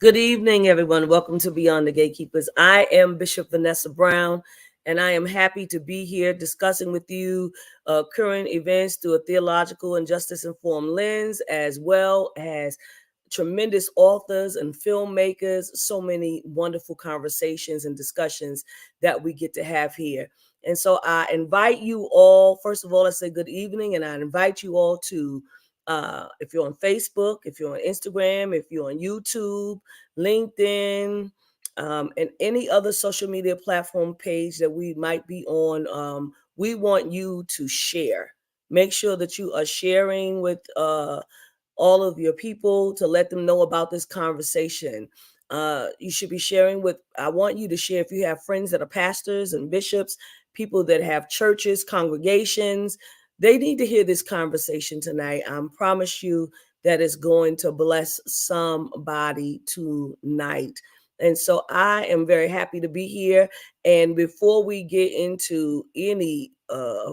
Good evening, everyone. Welcome to Beyond the Gatekeepers. I am Bishop Vanessa Brown, and I am happy to be here discussing with you current events through a theological and justice-informed lens, as well as tremendous authors and filmmakers, so many wonderful conversations and discussions that we get to have here. And so I invite you all, first of all, I say good evening, and I invite you all to if you're on Facebook, if you're on Instagram, if you're on YouTube, LinkedIn, and any other social media platform page that we might be on, we want you to share. Make sure that you are sharing with all of your people to let them know about this conversation. You should be sharing with, I want you to share if you have friends that are pastors and bishops, people that have churches, congregations. They need to hear this conversation tonight. I promise you that it's going to bless somebody tonight. And so I am very happy to be here. And before we get into any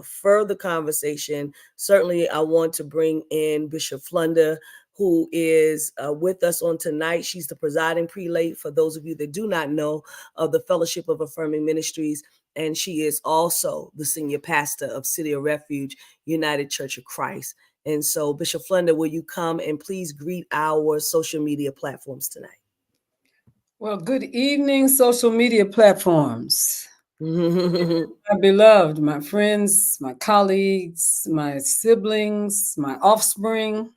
further conversation, certainly I want to bring in Bishop Flunder, who is with us on tonight. She's the presiding prelate, for those of you that do not know, of the Fellowship of Affirming Ministries. And she is also the senior pastor of City of Refuge United Church of Christ. And so, Bishop Flunder, will you come and please greet our social media platforms tonight? Well, good evening, social media platforms. My beloved, my friends, my colleagues, my siblings, my offspring,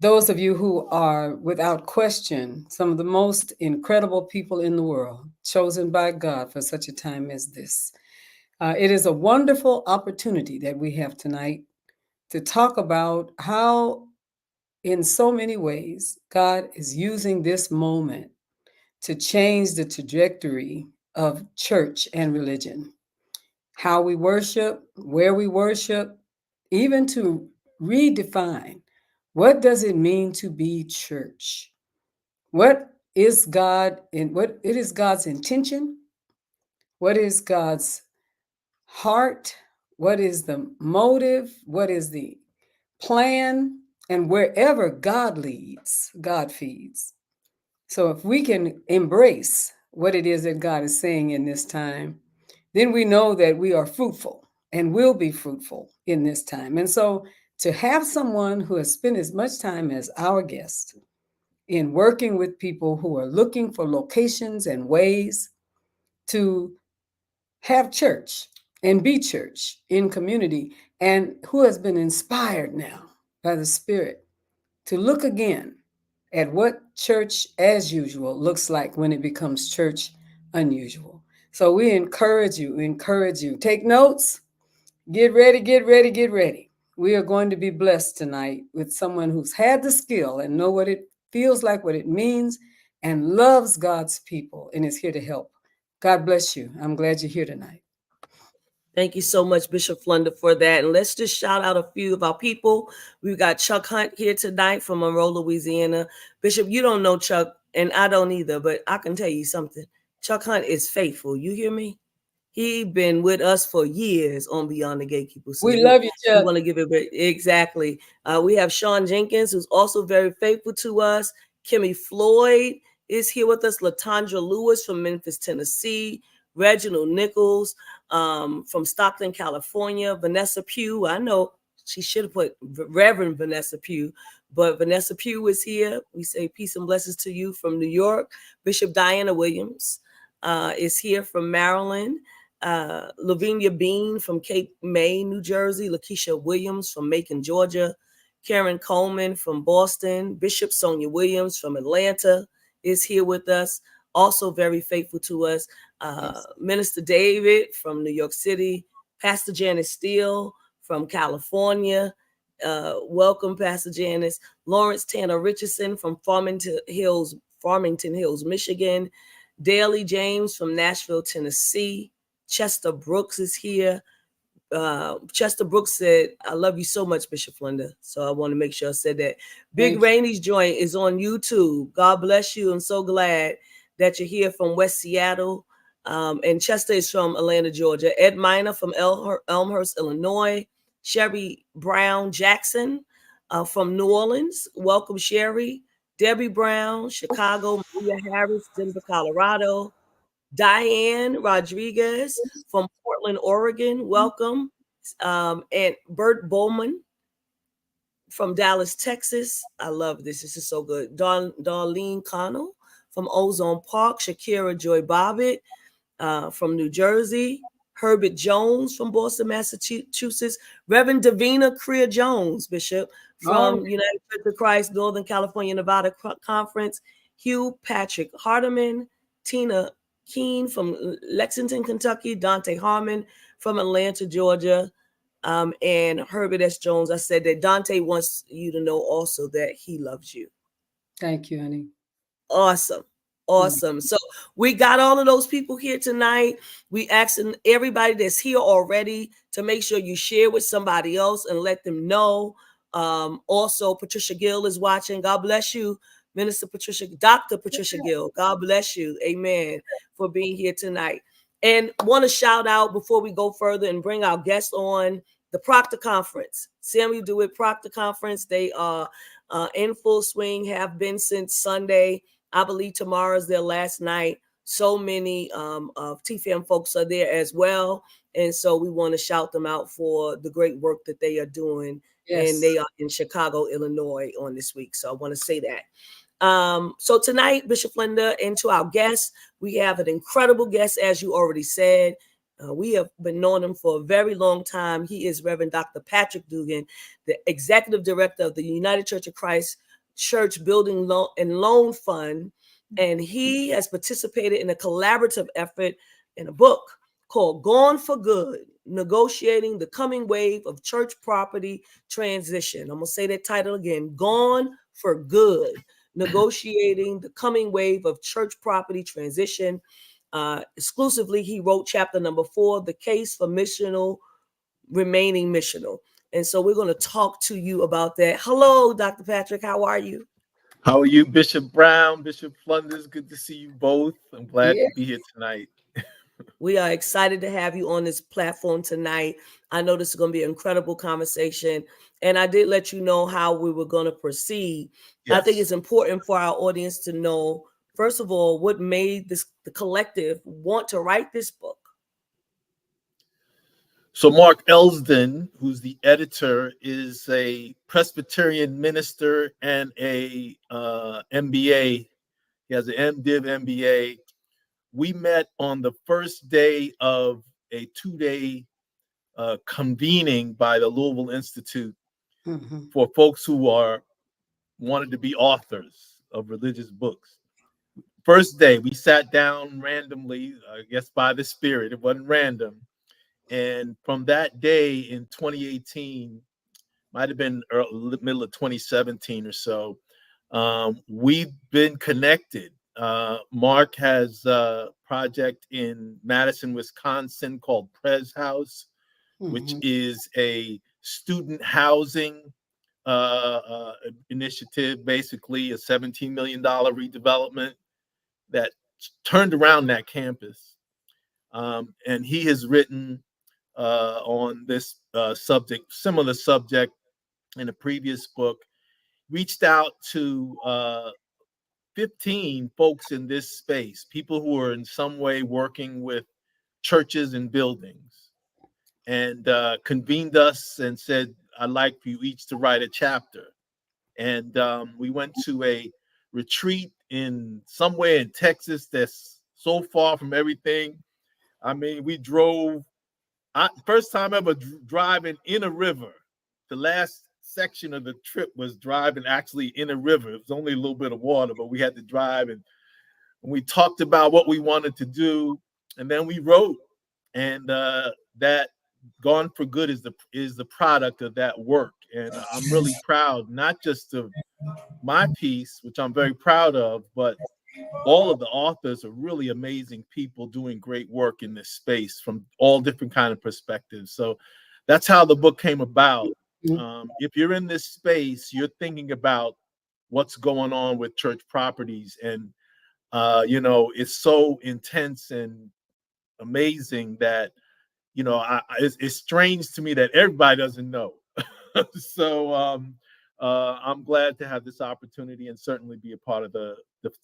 those of you who are without question some of the most incredible people in the world, chosen by God for such a time as this. It is a wonderful opportunity that we have tonight to talk about how, in so many ways, God is using this moment to change the trajectory of church and religion, how we worship, where we worship, even to redefine what does it mean to be church? What is God and what it is God's intention? What is God's heart? What is the motive? What is the plan? And wherever God leads, God feeds. So if we can embrace what it is that God is saying in this time, then we know that we are fruitful and will be fruitful in this time. And so to have someone who has spent as much time as our guest in working with people who are looking for locations and ways to have church and be church in community, and who has been inspired now by the Spirit to look again at what church as usual looks like when it becomes church unusual. So we encourage you. Take notes, get ready, get ready, get ready. We are going to be blessed tonight with someone who's had the skill and know what it feels like, what it means, and loves God's people and is here to help. God bless you. I'm glad you're here tonight. Thank you so much, Bishop Flunder, for that. And let's just shout out a few of our people. We've got Chuck Hunt here tonight from Monroe, Louisiana. Bishop, you don't know Chuck, and I don't either, but I can tell you something. Chuck Hunt is faithful. You hear me? He been with us for years on Beyond the Gatekeepers. So we love you, Chuck. We want to give it exactly. We have Sean Jenkins, who's also very faithful to us. Kimmy Floyd is here with us. Latondra Lewis from Memphis, Tennessee. Reginald Nichols from Stockton, California. Vanessa Pugh. I know she should have put Reverend Vanessa Pugh, but Vanessa Pugh is here. We say peace and blessings to you from New York. Bishop Diana Williams is here from Maryland. Lavinia Bean from Cape May, New Jersey. Lakeisha Williams from Macon, Georgia. Karen Coleman from Boston. Bishop Sonia Williams from Atlanta is here with us. Also very faithful to us. Yes. Minister David from New York City. Pastor Janice Steele from California. Welcome, Pastor Janice. Lawrence Tanner Richardson from Farmington Hills, Michigan. Daly James from Nashville, Tennessee. Chester Brooks is here. Chester Brooks said, I love you so much, Bishop Flunder. So I want to make sure I said that. Big Rainy's joint is on YouTube. God bless you. I'm so glad that you're here from West Seattle. And Chester is from Atlanta, Georgia. Ed Minor from Elmhurst, Illinois. Sherry Brown Jackson from New Orleans. Welcome, Sherry. Debbie Brown, Chicago, Maria Harris, Denver, Colorado, Diane Rodriguez from Portland, Oregon, welcome. And Bert Bowman from Dallas, Texas. I love this. This is so good. Darlene Connell from Ozone Park, Shakira Joy Bobbitt from New Jersey, Herbert Jones from Boston, Massachusetts, Reverend Davina Creer Jones, Bishop from United Church of Christ, Northern California, Nevada Conference, Hugh Patrick Hardeman, Tina Keene from Lexington, Kentucky, Dante Harmon from Atlanta, Georgia, and Herbert S. Jones. I said that Dante wants you to know also that he loves you. Thank you, honey. Awesome. Awesome. So we got all of those people here tonight. We asking everybody that's here already to make sure you share with somebody else and let them know. Also, Patricia Gill is watching. God bless you, Minister Patricia, Dr. Patricia Gill. God bless you. Amen. For being here tonight. And want to shout out before we go further and bring our guests on the Proctor Conference. Samuel DeWitt Proctor Conference. They are in full swing, have been since Sunday. I believe tomorrow is their last night. So many of TFAM folks are there as well. And so we want to shout them out for the great work that they are doing. Yes. And they are in Chicago, Illinois on this week. So I want to say that. So tonight, Bishop Flunder, and to our guests, we have an incredible guest, as you already said. We have been knowing him for a very long time. He is Reverend Dr. Patrick Duggan, the Executive Director of the United Church of Christ Church Building and Loan Fund. And he has participated in a collaborative effort in a book called Gone for Good, Negotiating the Coming Wave of Church Property Transition. I'm going to say that title again, Gone for Good, Negotiating the Coming Wave of Church Property Transition. Exclusively, he wrote chapter number 4, The Case for Remaining Missional. And so we're going to talk to you about that. Hello, Dr. Patrick. How are you? How are you, Bishop Brown, Bishop Flunder? Good to see you both. I'm glad to be here tonight. We are excited to have you on this platform tonight. I know this is going to be an incredible conversation. And I did let you know how we were going to proceed. Yes. I think it's important for our audience to know, first of all, what made the collective want to write this book. So Mark Elsden, who's the editor, is a Presbyterian minister and a MBA. He has an MDiv MBA. We met on the first day of a 2-day convening by the Louisville Institute for folks who wanted to be authors of religious books. First day, we sat down randomly, I guess by the Spirit. It wasn't random. And from that day in 2018, might have been middle of 2017 or so, we've been connected. Mark has a project in Madison, Wisconsin called Pres House, which is a student housing initiative, basically a $17 million redevelopment that turned around that campus. And he has written on this similar subject in a previous book, reached out to 15 folks in this space, people who are in some way working with churches and buildings, and convened us and said, I'd like for you each to write a chapter. And we went to a retreat in somewhere in Texas that's so far from everything. I mean, we drove, first time ever driving in a river. The last section of the trip was driving actually in a river. It was only a little bit of water, but we had to drive, and we talked about what we wanted to do, and then we wrote. And that Gone for Good is the product of that work. And I'm really proud, not just of my piece, which I'm very proud of, but all of the authors are really amazing people doing great work in this space from all different kind of perspectives. So that's how the book came about. If you're in this space, you're thinking about what's going on with church properties, and it's so intense and amazing that it's strange to me that everybody doesn't know. So I'm glad to have this opportunity and certainly be a part of the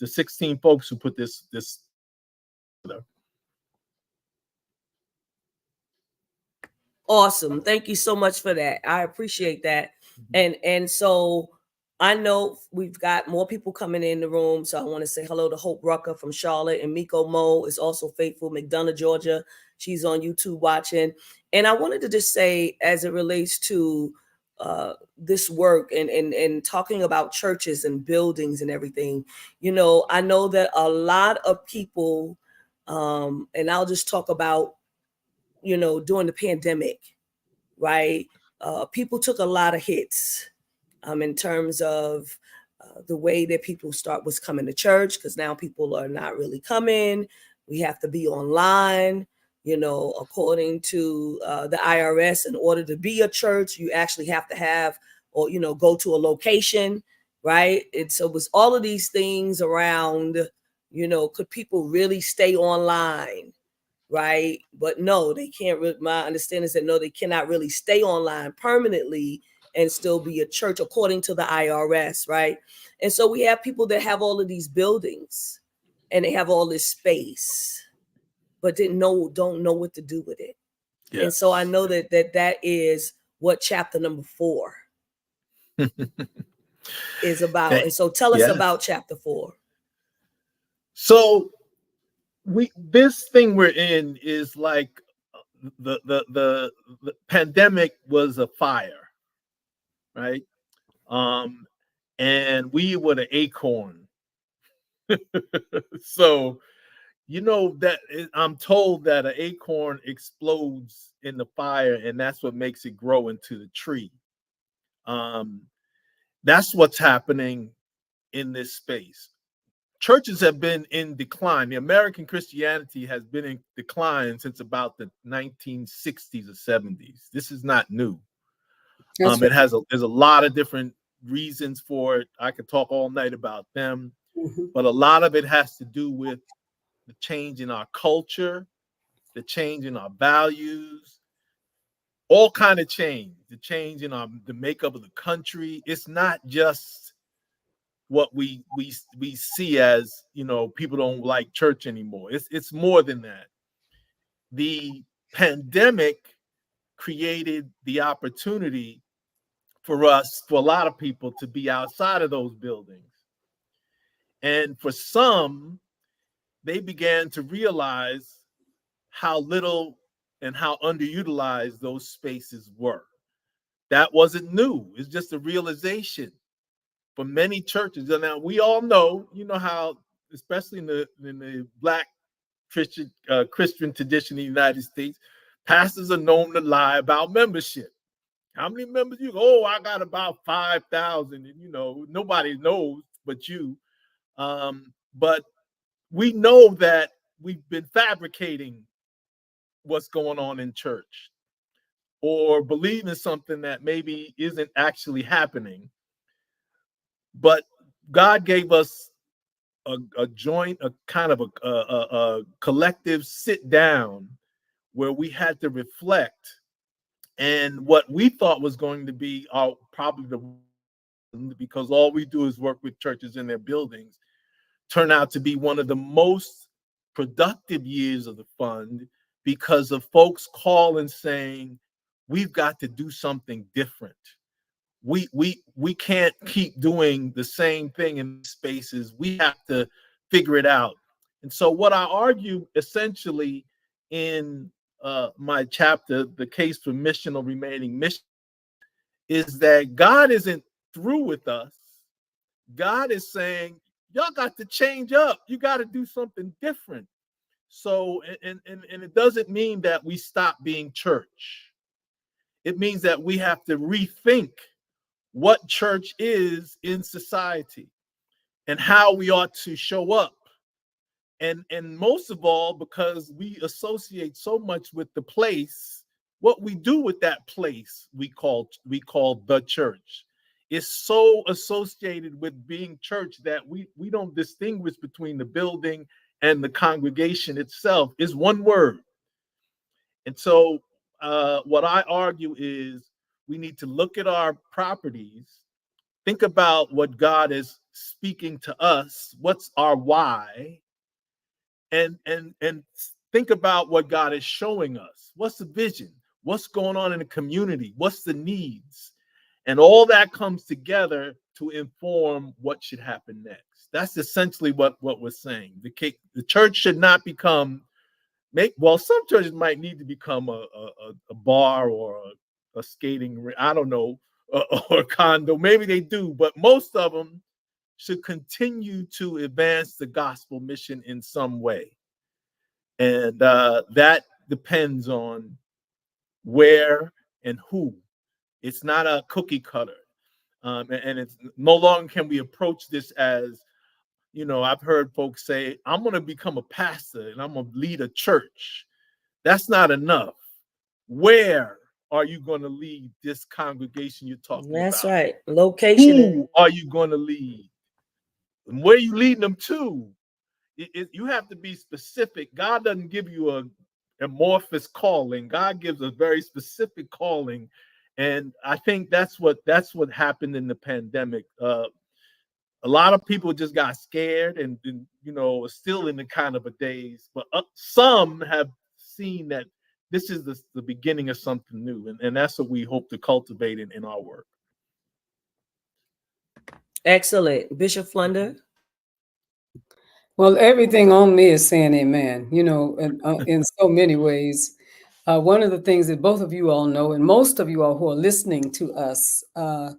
16 folks who put this together. Awesome. Thank you so much for that. I appreciate that. And so I know we've got more people coming in the room. So I want to say hello to Hope Rucker from Charlotte, and Miko Mo is also faithful, McDonough, Georgia. She's on YouTube watching. And I wanted to just say, as it relates to this work and talking about churches and buildings and everything, you know, I know that a lot of people, and I'll just talk about, you know, during the pandemic, right? People took a lot of hits in terms of the way that people was coming to church, because now people are not really coming. We have to be online, you know, according to the IRS. In order to be a church, you actually have to have, or, you know, go to a location, right? So it was all of these things around, you know, could people really stay online? Right? But no, they can't. My understanding is that no, they cannot really stay online permanently and still be a church according to the IRS, right? And so we have people that have all of these buildings and they have all this space, but don't know what to do with it. Yes. And so I know that is what chapter number 4 is about. And so tell us about chapter 4. So this thing we're in is like the pandemic was a fire, right? And we were the acorn. So, you know, that I'm told that an acorn explodes in the fire, and that's what makes it grow into the tree. That's what's happening in this space. Churches have been in decline. The American Christianity has been in decline since about the 1960s or 70s. This is not new. Right. There's a lot of different reasons for it. I could talk all night about them, but a lot of it has to do with the change in our culture, the change in our values, all kind of change, the change in the makeup of the country. It's not just what we see as, you know, people don't like church anymore. It's more than that. The pandemic created the opportunity for a lot of people to be outside of those buildings. And for some, they began to realize how little and how underutilized those spaces were. That wasn't new. It's just a realization for many churches. And now we all know, you know how, especially in the Black Christian tradition in the United States, pastors are known to lie about membership. How many members you? Oh, I got about 5,000, and you know nobody knows but you. But we know that we've been fabricating what's going on in church, or believing something that maybe isn't actually happening. But God gave us a joint, a kind of a collective sit down where we had to reflect, and what we thought was going to be probably because all we do is work with churches in their buildings, turned out to be one of the most productive years of the fund, because of folks calling saying, we've got to do something different. We can't keep doing the same thing in spaces. We have to figure it out. And so what I argue essentially in my chapter, The Case for Missional Remaining Mission, is that God isn't through with us. God is saying, y'all got to change up. You got to do something different. So, and it doesn't mean that we stop being church. It means that we have to rethink what church is in society and how we ought to show up. And most of all, because we associate so much with the place, what we do with that place we call the church is so associated with being church that we don't distinguish between the building and the congregation itself. Is one word. And so what I argue is we need to look at our properties think about what God is speaking to us. What's our why? And think about what God is showing us. What's the vision? What's going on in the community? What's the needs? And all that comes together to inform what should happen next. That's essentially what we're saying. The church should not become, some churches might need to become a bar or a skating, I don't know, or a condo. Maybe they do, but most of them should continue to advance the gospel mission in some way. And that depends on where and who. It's not a cookie cutter. And it's no longer can we approach this as, I've heard folks say, I'm going to become a pastor and I'm going to lead a church. That's not enough. Where are you going to lead this congregation you're talking about? That's right. Location. Who are you going to lead? And where are you leading them to? You have to be specific. God doesn't give you a amorphous calling. God gives a very specific calling. And I think that's what happened in the pandemic. A lot of people just got scared and are still in the kind of a daze. But some have seen that this is the beginning of something new. And that's what we hope to cultivate in our work. Excellent. Bishop Flunder? Well, everything on me is saying amen, in so many ways. One of the things that both of you all know, and most of you all who are listening to us at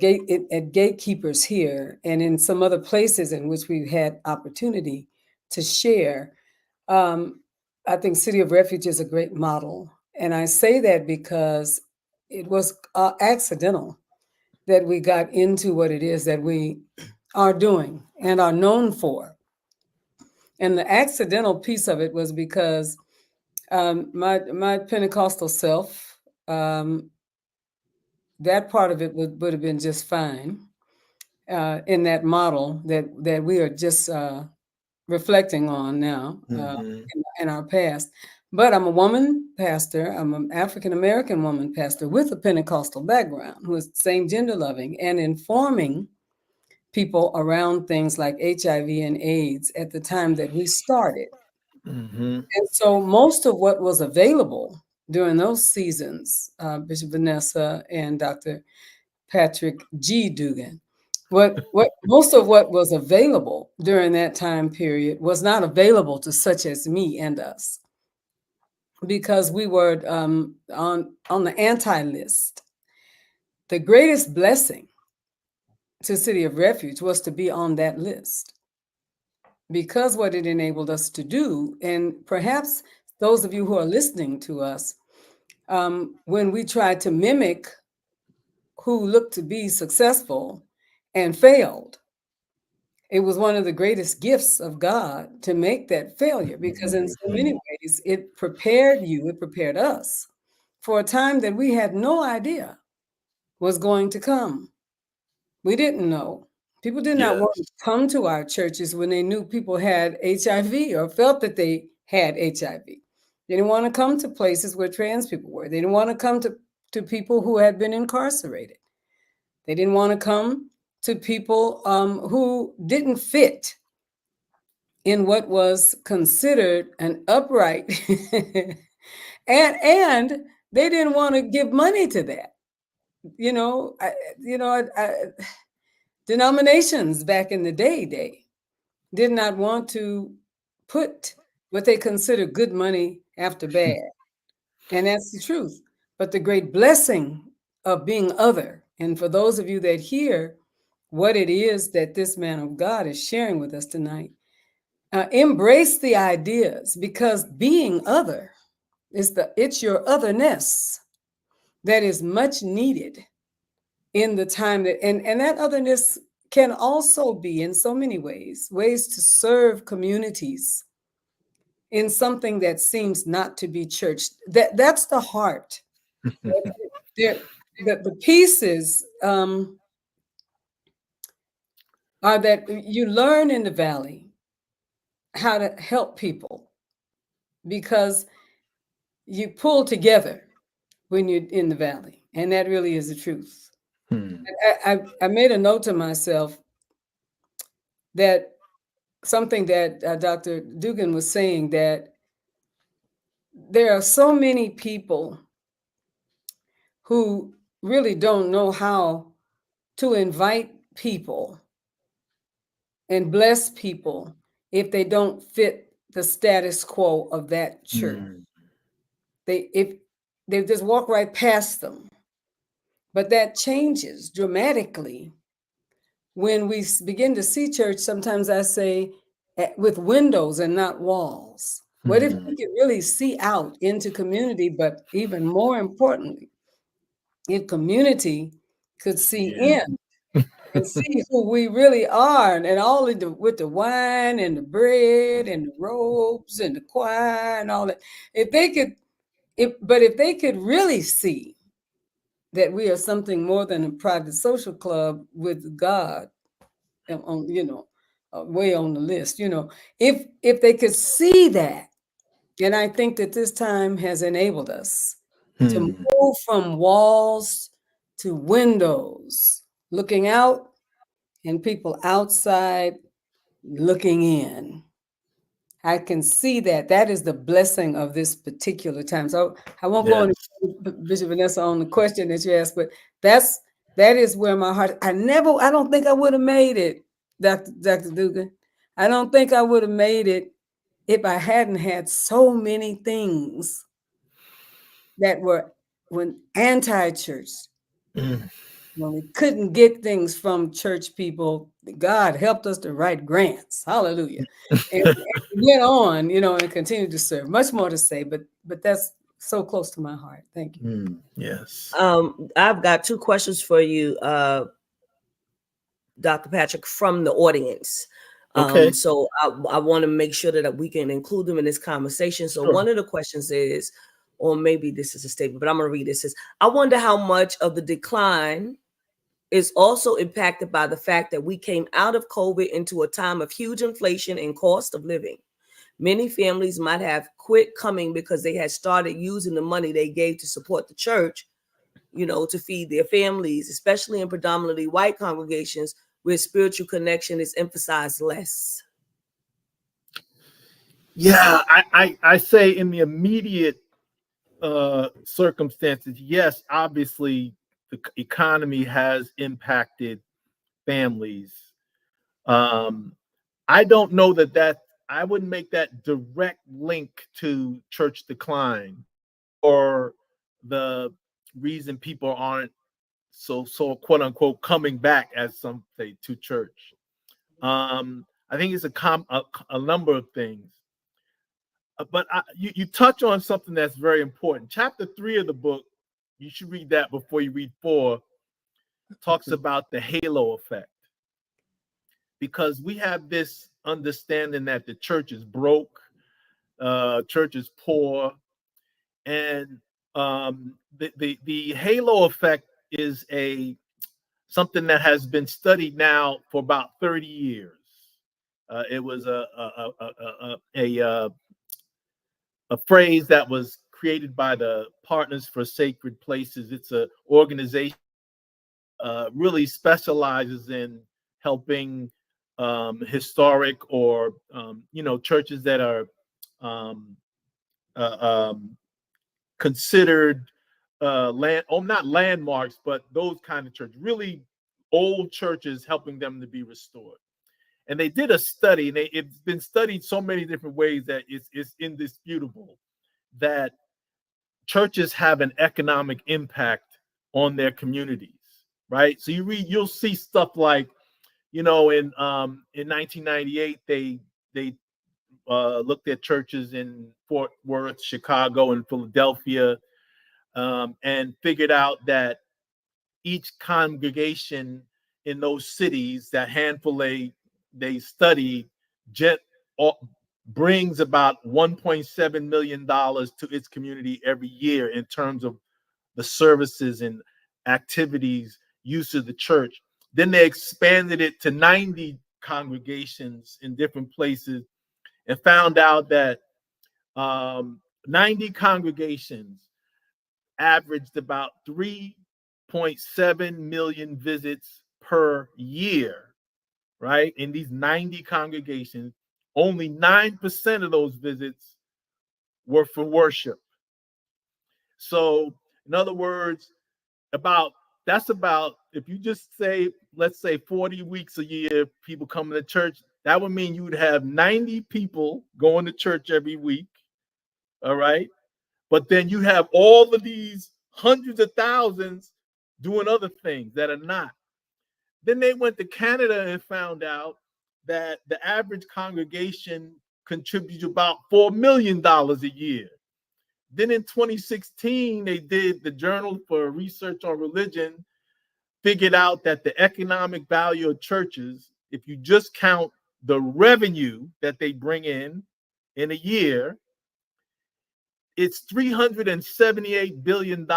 Gatekeepers here and in some other places in which we've had opportunity to share, I think City of Refuge is a great model. And I say that because it was accidental that we got into what it is that we are doing and are known for. And the accidental piece of it was because my Pentecostal self, that part of it would have been just fine in that model that we are just reflecting on now in our past. But I'm a woman pastor. I'm an African-American woman pastor with a Pentecostal background who is same gender loving and informing people around things like HIV and AIDS at the time that we started. And so most of what was available during those seasons, Bishop Vanessa and Dr. Patrick G. Duggan, what most of what was available during that time period was not available to such as me and us, because we were on the anti-list. The greatest blessing to City of Refuge was to be on that list, because what it enabled us to do, and perhaps those of you who are listening to us, when we tried to mimic who looked to be successful and failed, it was one of the greatest gifts of God to make that failure, because in so many ways it prepared us for a time that we had no idea was going to come. We didn't know. People did not want to come to our churches when they knew people had HIV or felt that they had HIV. They didn't want to come to places where trans people were. They didn't want to come to people who had been incarcerated. They didn't want to come to people who didn't fit in what was considered an upright, and they didn't want to give money to that. Denominations back in the day did not want to put what they consider good money after bad. And that's the truth. But the great blessing of being other, and for those of you that hear what it is that this man of God is sharing with us tonight, embrace the ideas, because being other it's your otherness that is much needed in the time that, and that otherness can also be in so many ways to serve communities in something that seems not to be church. That's the heart. The pieces are that you learn in the valley how to help people, because you pull together when you're in the valley, and that really is the truth. I made a note to myself that something that Dr. Duggan was saying, that there are so many people who really don't know how to invite people and bless people if they don't fit the status quo of that church. They just walk right past them. But that changes dramatically when we begin to see church. Sometimes I say with windows and not walls. What if we could really see out into community? But even more importantly, if community could see in and see who we really are, and all of with the wine and the bread and the robes and the choir and all that. If they could really see that we are something more than a private social club with God, on, way on the list, if they could see that. And I think that this time has enabled us to move from walls to windows, looking out, and people outside looking in. I can see that. That is the blessing of this particular time. So I won't go into Bishop Vanessa on the question that you asked, but that is where my heart. I don't think I would have made it, Dr. Duggan. I don't think I would have made it if I hadn't had so many things that were anti-church. When we couldn't get things from church people, God helped us to write grants. Hallelujah. And went on, and continued to serve. Much more to say, but that's so close to my heart. Thank you. Yes. I've got two questions for you, Dr. Patrick, from the audience. Okay. So I want to make sure that we can include them in this conversation. So one of the questions is, or maybe this is a statement, but I'm going to read this. It says, I wonder how much of the decline is also impacted by the fact that we came out of COVID into a time of huge inflation and cost of living. Many families might have quit coming because they had started using the money they gave to support the church, to feed their families, especially in predominantly white congregations where spiritual connection is emphasized less. Yeah, I say in the immediate circumstances, yes, obviously the economy has impacted families. I don't know that I wouldn't make that direct link to church decline or the reason people aren't so quote unquote coming back, as some say, to church. I think it's a number of things. But you touch on something that's very important. Chapter 3 of the book, you should read that before you read 4, talks about the halo effect. Because we have this understanding that the church is broke, church is poor, and the halo effect is something that has been studied now for about 30 years. It was a phrase that was created by the Partners for Sacred Places. It's an organization really specializes in helping historic or churches that are considered not landmarks, but those kind of churches, really old churches, helping them to be restored. And they did a study, and it's been studied so many different ways that it's indisputable that churches have an economic impact on their communities, right? So you'll see stuff like, in 1998, they looked at churches in Fort Worth, Chicago, and Philadelphia, and figured out that each congregation in those cities, that handful they studied, brings about $1.7 million to its community every year in terms of the services and activities use of the church. Then they expanded it to 90 congregations in different places and found out that 90 congregations averaged about $3 1.7 million visits per year, right? In these 90 congregations, only 9% of those visits were for worship. So, in other words, that's about, if you just say, let's say 40 weeks a year, people coming to church, that would mean you would have 90 people going to church every week. All right. But then you have all of these hundreds of thousands doing other things that are not. Then they went to Canada and found out that the average congregation contributes about $4 million a year. Then in 2016, they did the Journal for Research on Religion, figured out that the economic value of churches, if you just count the revenue that they bring in a year, it's $378 billion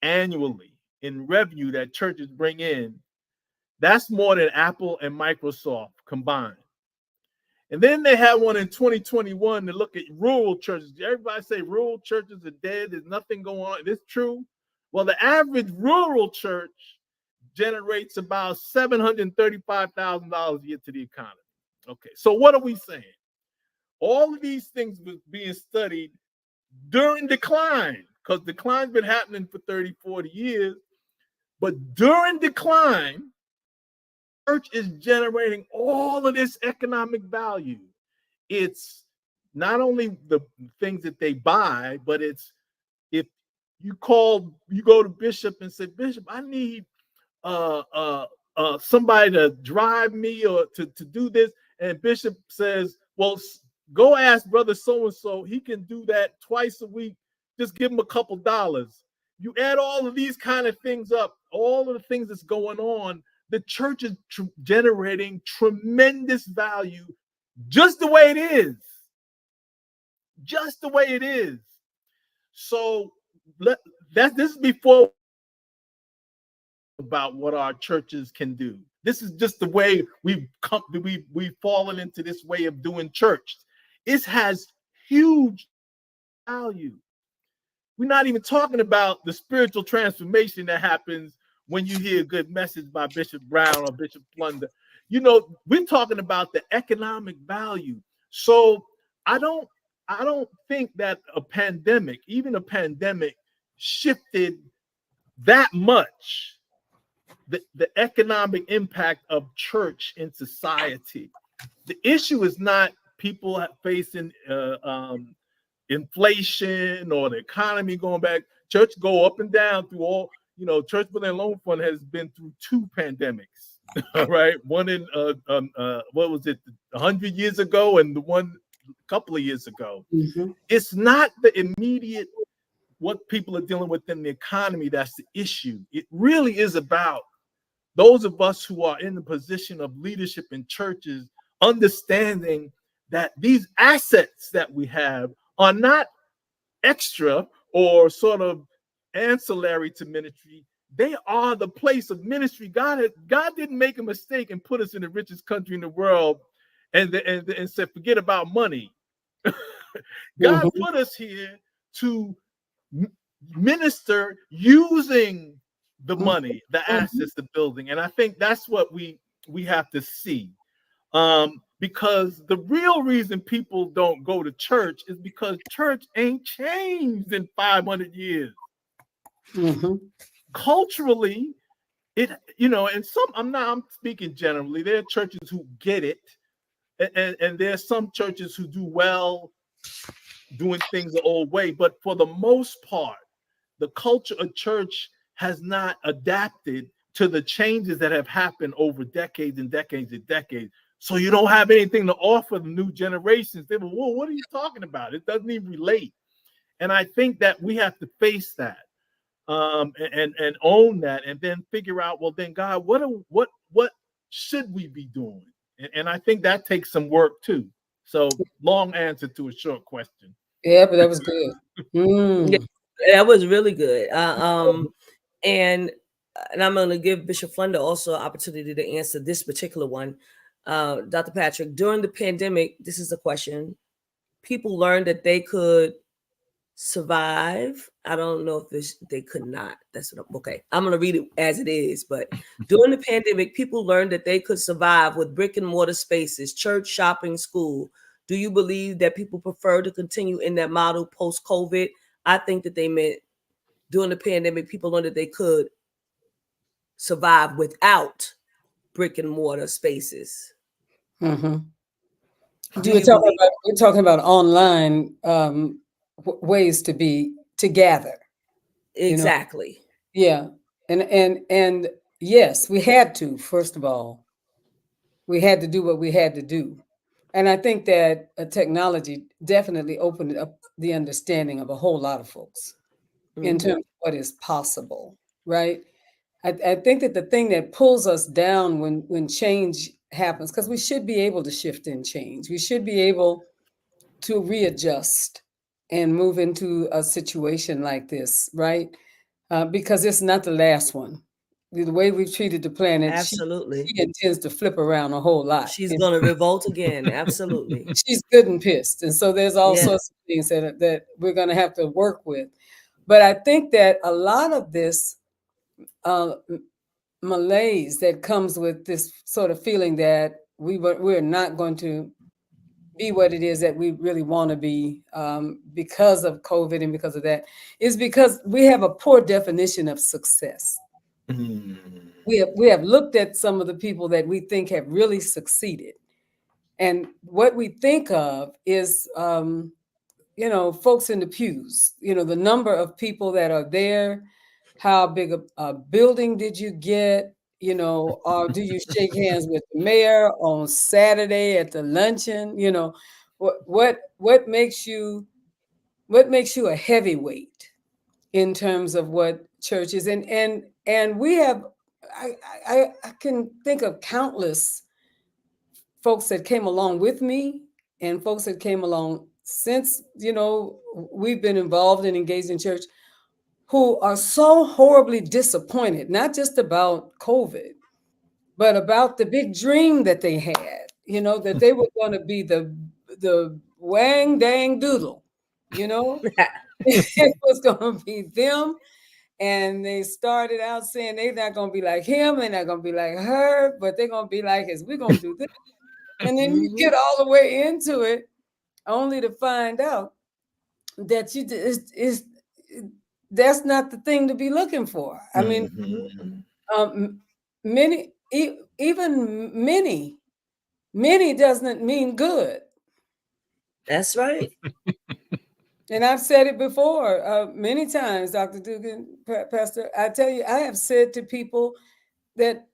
annually in revenue that churches bring in. That's more than Apple and Microsoft combined. And then they had one in 2021 to look at rural churches. Everybody say rural churches are dead. There's nothing going on. It's true. Well, the average rural church generates about $735,000 a year to the economy. Okay, so what are we saying? All of these things was being studied during decline, because decline's been happening for 30, 40 years. But during decline, church is generating all of this economic value. It's not only the things that they buy, but it's, if you go to Bishop and say, Bishop, I need somebody to drive me or to do this. And Bishop says, well, go ask brother so-and-so. He can do that twice a week. Just give him a couple dollars. You add all of these kind of things up, all of the things that's going on, the church is generating tremendous value just the way it is. Just the way it is. So this is before about what our churches can do. This is just the way we've fallen into this way of doing church. It has huge value. We're not even talking about the spiritual transformation that happens when you hear a good message by Bishop Brown or Bishop Flunder. You know, we're talking about the economic value. So I don't think that even a pandemic shifted that much the economic impact of church in society. The issue is not people facing inflation or the economy going back. Church go up and down through all, Church Building Loan Fund has been through 2 pandemics, all right? One in, what was it, 100 years ago, and the one a couple of years ago. Mm-hmm. It's not the immediate, what people are dealing with in the economy that's the issue. It really is about those of us who are in the position of leadership in churches understanding that these assets that we have are not extra or sort of ancillary to ministry. They are the place of ministry. God didn't make a mistake and put us in the richest country in the world and said, forget about money. God put us here to minister using the money, the assets, the building. And I think that's what we have to see. Because the real reason people don't go to church is because church ain't changed in 500 years. Mm-hmm. Culturally, and I'm speaking generally, there are churches who get it, and there are some churches who do well doing things the old way. But for the most part, the culture of church has not adapted to the changes that have happened over decades and decades and decades. So you don't have anything to offer the new generations. They go, whoa, what are you talking about? It doesn't even relate. And I think that we have to face that and own that, and then figure out, well, then God, what should we be doing? And I think that takes some work too. So long answer to a short question. Yeah, but that was good. Yeah, that was really good. And I'm going to give Bishop Flunder also an opportunity to answer this particular one. Dr. Patrick, during the pandemic, this is a question. People learned that they could survive. I don't know if they could not. That's what okay. I'm going to read it as it is. But during the pandemic, people learned that they could survive with brick and mortar spaces, church, shopping, school. Do you believe that people prefer to continue in that model post-COVID? I think that they meant during the pandemic, people learned that they could survive without brick and mortar spaces. Mm-hmm. We're talking about online ways to gather. Exactly. You know? Yeah. And yes, we had to, first of all, we had to do what we had to do. And I think that technology definitely opened up the understanding of a whole lot of folks in terms of what is possible, right? I think that the thing that pulls us down when change happens, because we should be able to shift and change. We should be able to readjust and move into a situation like this, right? Because it's not the last one. The way we've treated the planet, absolutely, she intends to flip around a whole lot. She's going to revolt again. Absolutely. She's good and pissed. And so there's all sorts of things that we're going to have to work with. But I think that a lot of this malaise that comes with this sort of feeling that we're not going to be what it is that we really want to be because of COVID and because of that is because we have a poor definition of success. We have looked at some of the people that we think have really succeeded. And what we think of is, folks in the pews, the number of people that are there, how big a building did you get, or do you shake hands with the mayor on Saturday at the luncheon? What makes you a heavyweight in terms of what church is? And we have, I can think of countless folks that came along with me and folks that came along since, we've been involved and engaged in church, who are so horribly disappointed, not just about COVID, but about the big dream that they had, that they were going to be the wang dang doodle, it was going to be them. And they started out saying they're not going to be like him, they're not going to be like her, but they're going to be like us. We're going to do this. And then you get all the way into it, only to find out that that's not the thing to be looking for. I mean, many doesn't mean good. That's right. And I've said it before many times, Dr. Duggan, Pastor. I tell you, I have said to people that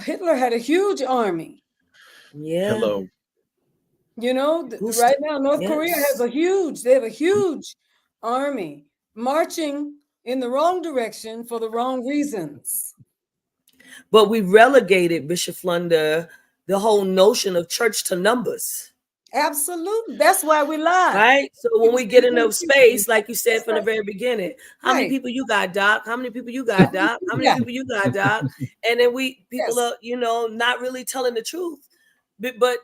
Hitler had a huge army. Yeah. Hello. Right now, North Korea has a huge army marching in the wrong direction for the wrong reasons. But we relegated, Bishop Flunder, the whole notion of church to numbers. Absolutely. That's why we lie. Right? So when we get in a space, like you said from the very beginning, how many people you got, Doc? How many people you got, Doc? How many people you got, Doc? And then people are, not really telling the truth. But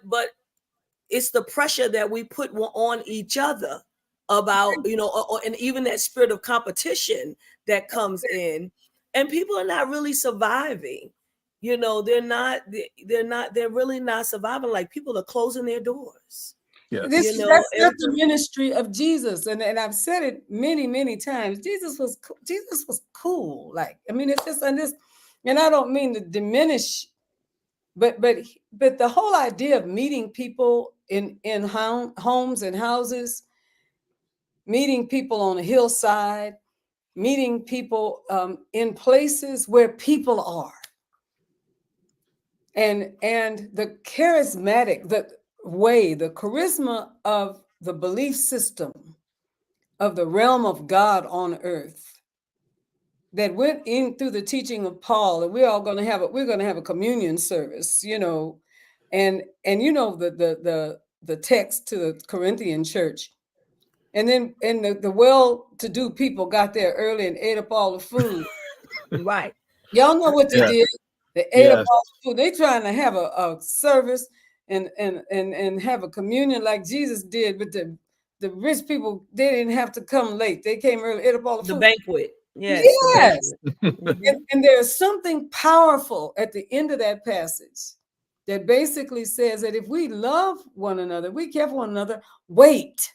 it's the pressure that we put on each other about, and even that spirit of competition that comes in, and people are not really surviving. They're really not surviving. Like, people are closing their doors. Yes. That's not the ministry of Jesus. And I've said it many, many times. Jesus was cool. Like, I mean, it's just, and I don't mean to diminish, but the whole idea of meeting people in homes and houses, meeting people on a hillside, meeting people in places where people are. And the charismatic, the charisma of the belief system of the realm of God on earth that went in through the teaching of Paul, and we're going to have a communion service, and the text to the Corinthian church. And then the well-to-do people got there early and ate up all the food. Right. Y'all know what they did. They ate up all the food. They trying to have a service and have a communion like Jesus did, but the rich people, they didn't have to come late. They came early, ate up all the food. The banquet. Yes. Yes. The banquet. And there's something powerful at the end of that passage that basically says that if we love one another, we care for one another, wait.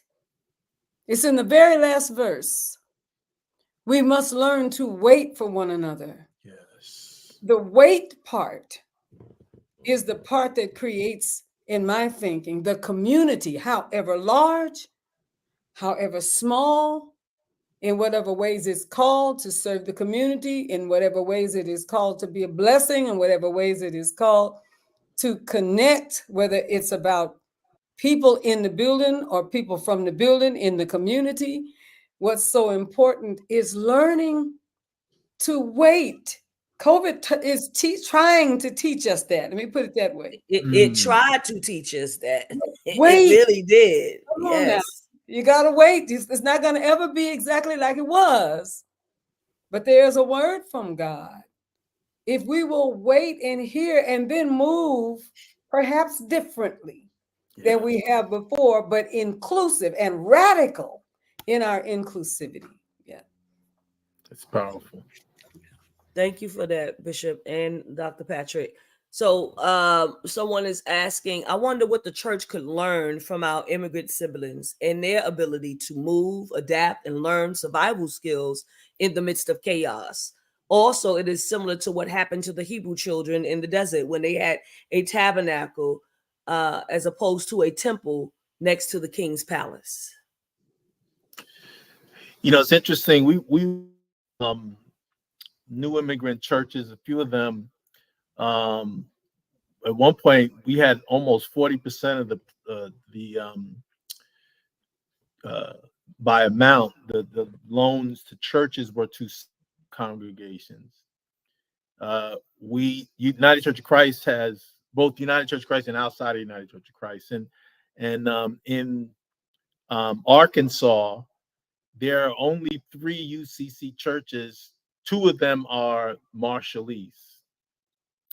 It's in the very last verse. We must learn to wait for one another. Yes. The wait part is the part that creates, in my thinking, the community, however large, however small, in whatever ways it's called to serve the community, in whatever ways it is called to be a blessing, in whatever ways it is called to connect, whether it's about people in the building or people from the building in the community. What's so important is learning to wait. COVID is trying to teach us that. Let me put it that way. It tried to teach us that. Wait. It really did. Come on now. Yes. You got to wait. It's not going to ever be exactly like it was. But there's a word from God. If we will wait and hear and then move, perhaps differently than we have before, but inclusive and radical in our inclusivity. Yeah. That's powerful. Thank you for that, Bishop and Dr. Patrick. So someone is asking, I wonder what the church could learn from our immigrant siblings and their ability to move, adapt, and learn survival skills in the midst of chaos. Also, it is similar to what happened to the Hebrew children in the desert when they had a tabernacle as opposed to a temple next to the king's palace. You know, it's interesting. We new immigrant churches, a few of them. At one point, we had almost 40% of by amount, the loans to churches were to congregations. United Church of Christ has both United Church of Christ and outside of United Church of Christ, and in Arkansas, there are only 3 UCC churches. 2 of them are Marshallese,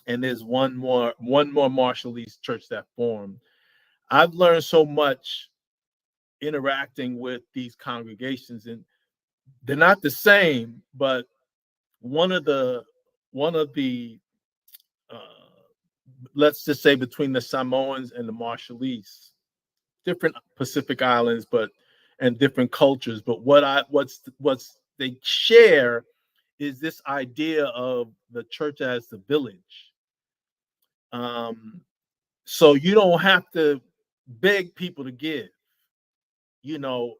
and there's one more Marshallese church that formed. I've learned so much interacting with these congregations, and they're not the same, but one of the let's just say between the Samoans and the Marshallese, different Pacific Islands, and different cultures. But what's they share is this idea of the church as the village. So you don't have to beg people to give. You know,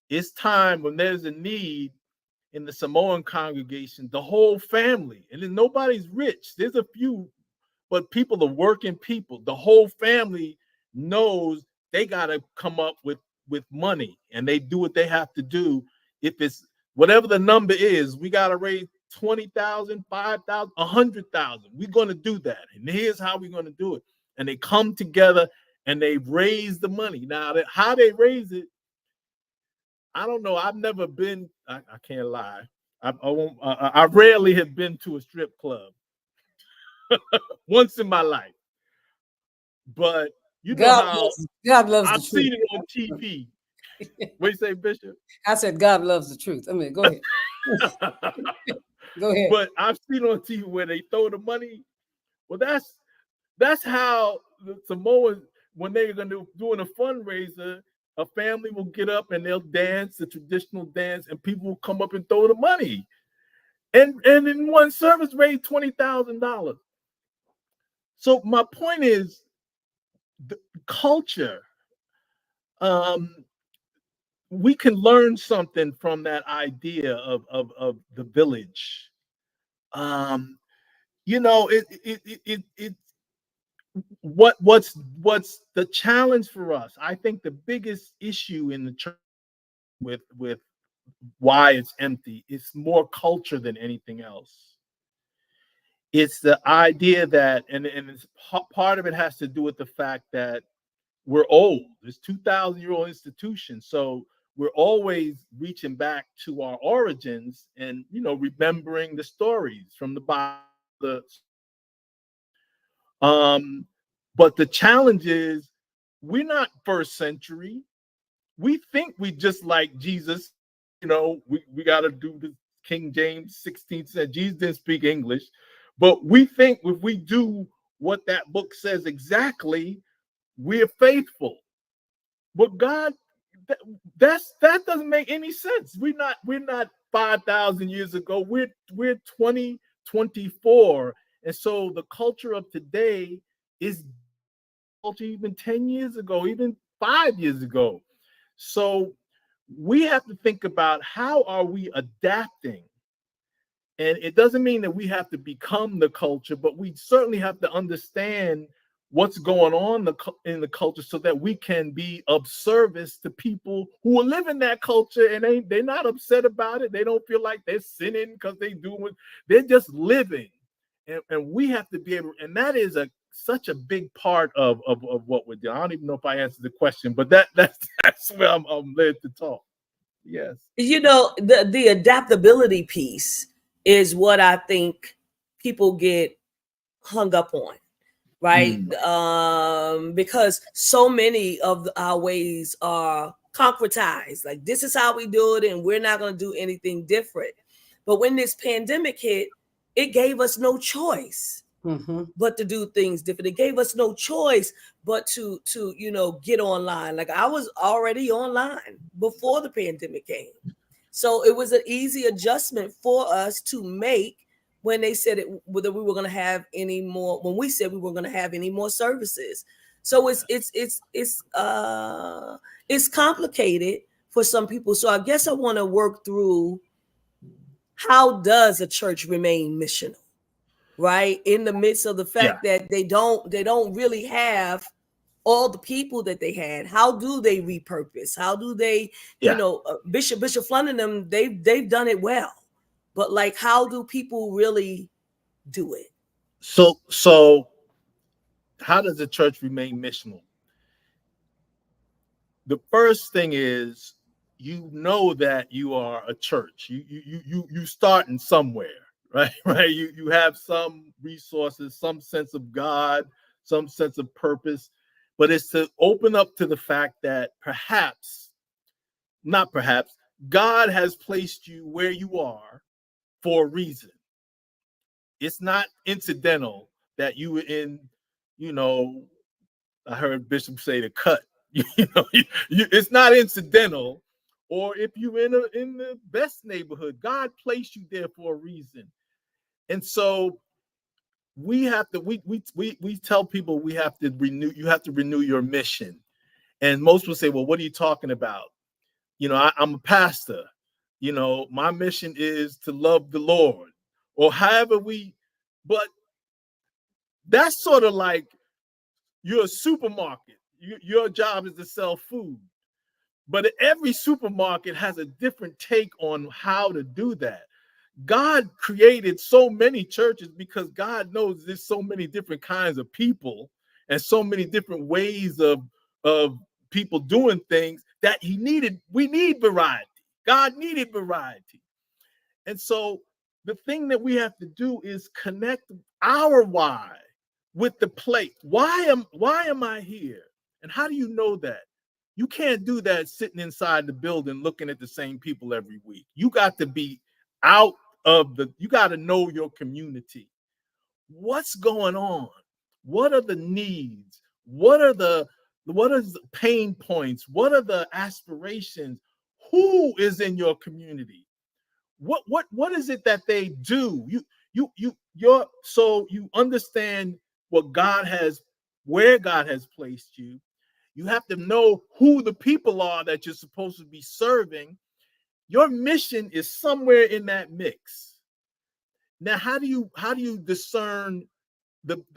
it's time when there's a need in the Samoan congregation, the whole family, and then nobody's rich. There's a few, but people are working people. The whole family knows they got to come up with money, and they do what they have to do. If it's whatever the number is, we got to raise 20,000, 5,000, 100,000. We're going to do that, and here's how we're going to do it. And they come together and they raise the money. Now, how they raise it, I don't know. I've never been. I can't lie. I rarely have been to a strip club. Once in my life, but you know how God loves I've the truth. seen it on TV. What do you say, Bishop? I said God loves the truth. I mean, go ahead. Go ahead. But I've seen on TV where they throw the money. Well, that's how the Samoans, when they're doing a fundraiser, a family will get up and they'll dance the traditional dance, and people will come up and throw the money. And in one service raised $20,000. So my point is, the culture. We can learn something from that idea of the village. You know, what's the challenge for us? I think the biggest issue in the church with why it's empty, it's more culture than anything else. It's the idea that, and it's, part of it has to do with the fact that we're old. It's 2,000-year-old institution, so we're always reaching back to our origins and, you know, remembering the stories from the Bible. But the challenge is we're not first century. we think we just like Jesus. You know, we got to do the King James 16th said Jesus didn't speak English, but we think if we do what that book says exactly, we're faithful. But God, that doesn't make any sense. We're not 5,000 years ago. We're 2024, and so the culture of today is culture even 10 years ago, even 5 years ago. So we have to think about how are we adapting. And it doesn't mean that we have to become the culture, but we certainly have to understand what's going on in the culture so that we can be of service to people who are living that culture, and they're not upset about it. They don't feel like they're sinning because they're just living. And we have to be able, and that is such a big part of what we're doing. I don't even know if I answered the question, but that's where I'm led to talk. Yes. You know, the adaptability piece is what I think people get hung up on, right? Because so many of our ways are concretized. Like, this is how we do it, and we're not going to do anything different. But when this pandemic hit, it gave us no choice but to do things different. It gave us no choice but to get online. Like, I was already online before the pandemic came. So it was an easy adjustment for us to make when they said whether we were going to have any more, when we said we were going to have any more services. So it's complicated for some people. So I guess I want to work through, how does a church remain missional, right? In the midst of the fact that they don't really have all the people that they had. How do they repurpose? How do they, Bishop Flunder and them, they've done it well. But like, how do people really do it? So how does the church remain missional? The first thing is, you know that you are a church. You starting somewhere, right? Right. You have some resources, some sense of God, some sense of purpose, but it's to open up to the fact that not perhaps, God has placed you where you are for a reason. It's not incidental that you were in, I heard Bishop say the cut. It's not incidental. Or if you're in the best neighborhood, God placed you there for a reason. And so we have to, we tell people you have to renew your mission. And most people say, well, what are you talking about? I'm a pastor. My mission is to love the Lord, or however but that's sort of like, you're a supermarket. Your job is to sell food. But every supermarket has a different take on how to do that. God created so many churches because God knows there's so many different kinds of people and so many different ways of people doing things that we need variety. God needed variety. And so the thing that we have to do is connect our why with the plate. Why am I here? And how do you know that? You can't do that sitting inside the building looking at the same people every week. You got to be you got to know your community. What's going on? What are the needs? What are the pain points? What are the aspirations? Who is in your community? What is it that they do? So you understand where God has placed you. You have to know who the people are that you're supposed to be serving. Your mission is somewhere in that mix. Now, how do you discern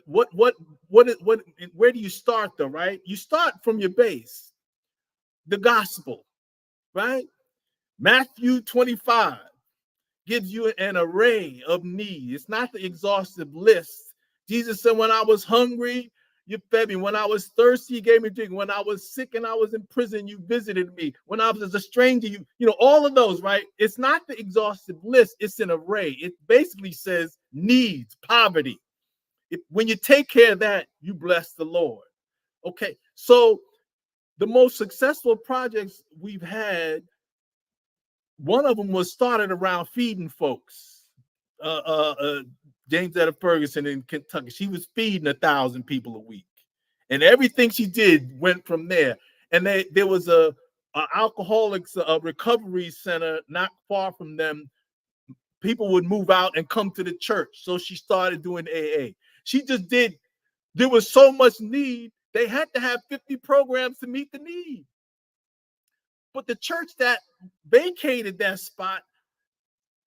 where do you start though, right? You start from your base, the gospel, right? Matthew 25 gives you an array of needs. It's not the exhaustive list. Jesus said, when I was hungry, you fed me. When I was thirsty, you gave me drink. When I was sick and I was in prison, you visited me. When I was a stranger, all of those, right? It's not the exhaustive list. It's an array. It basically says needs, poverty. When you take care of that, you bless the Lord. Okay, so the most successful projects we've had, one of them was started around feeding folks. James Etta Ferguson in Kentucky, she was feeding 1,000 people a week, and everything she did went from there. And there was a alcoholics recovery center not far from them. People would move out and come to the church, so she started doing AA. She just did. There was so much need, they had to have 50 programs to meet the need. But the church that vacated that spot,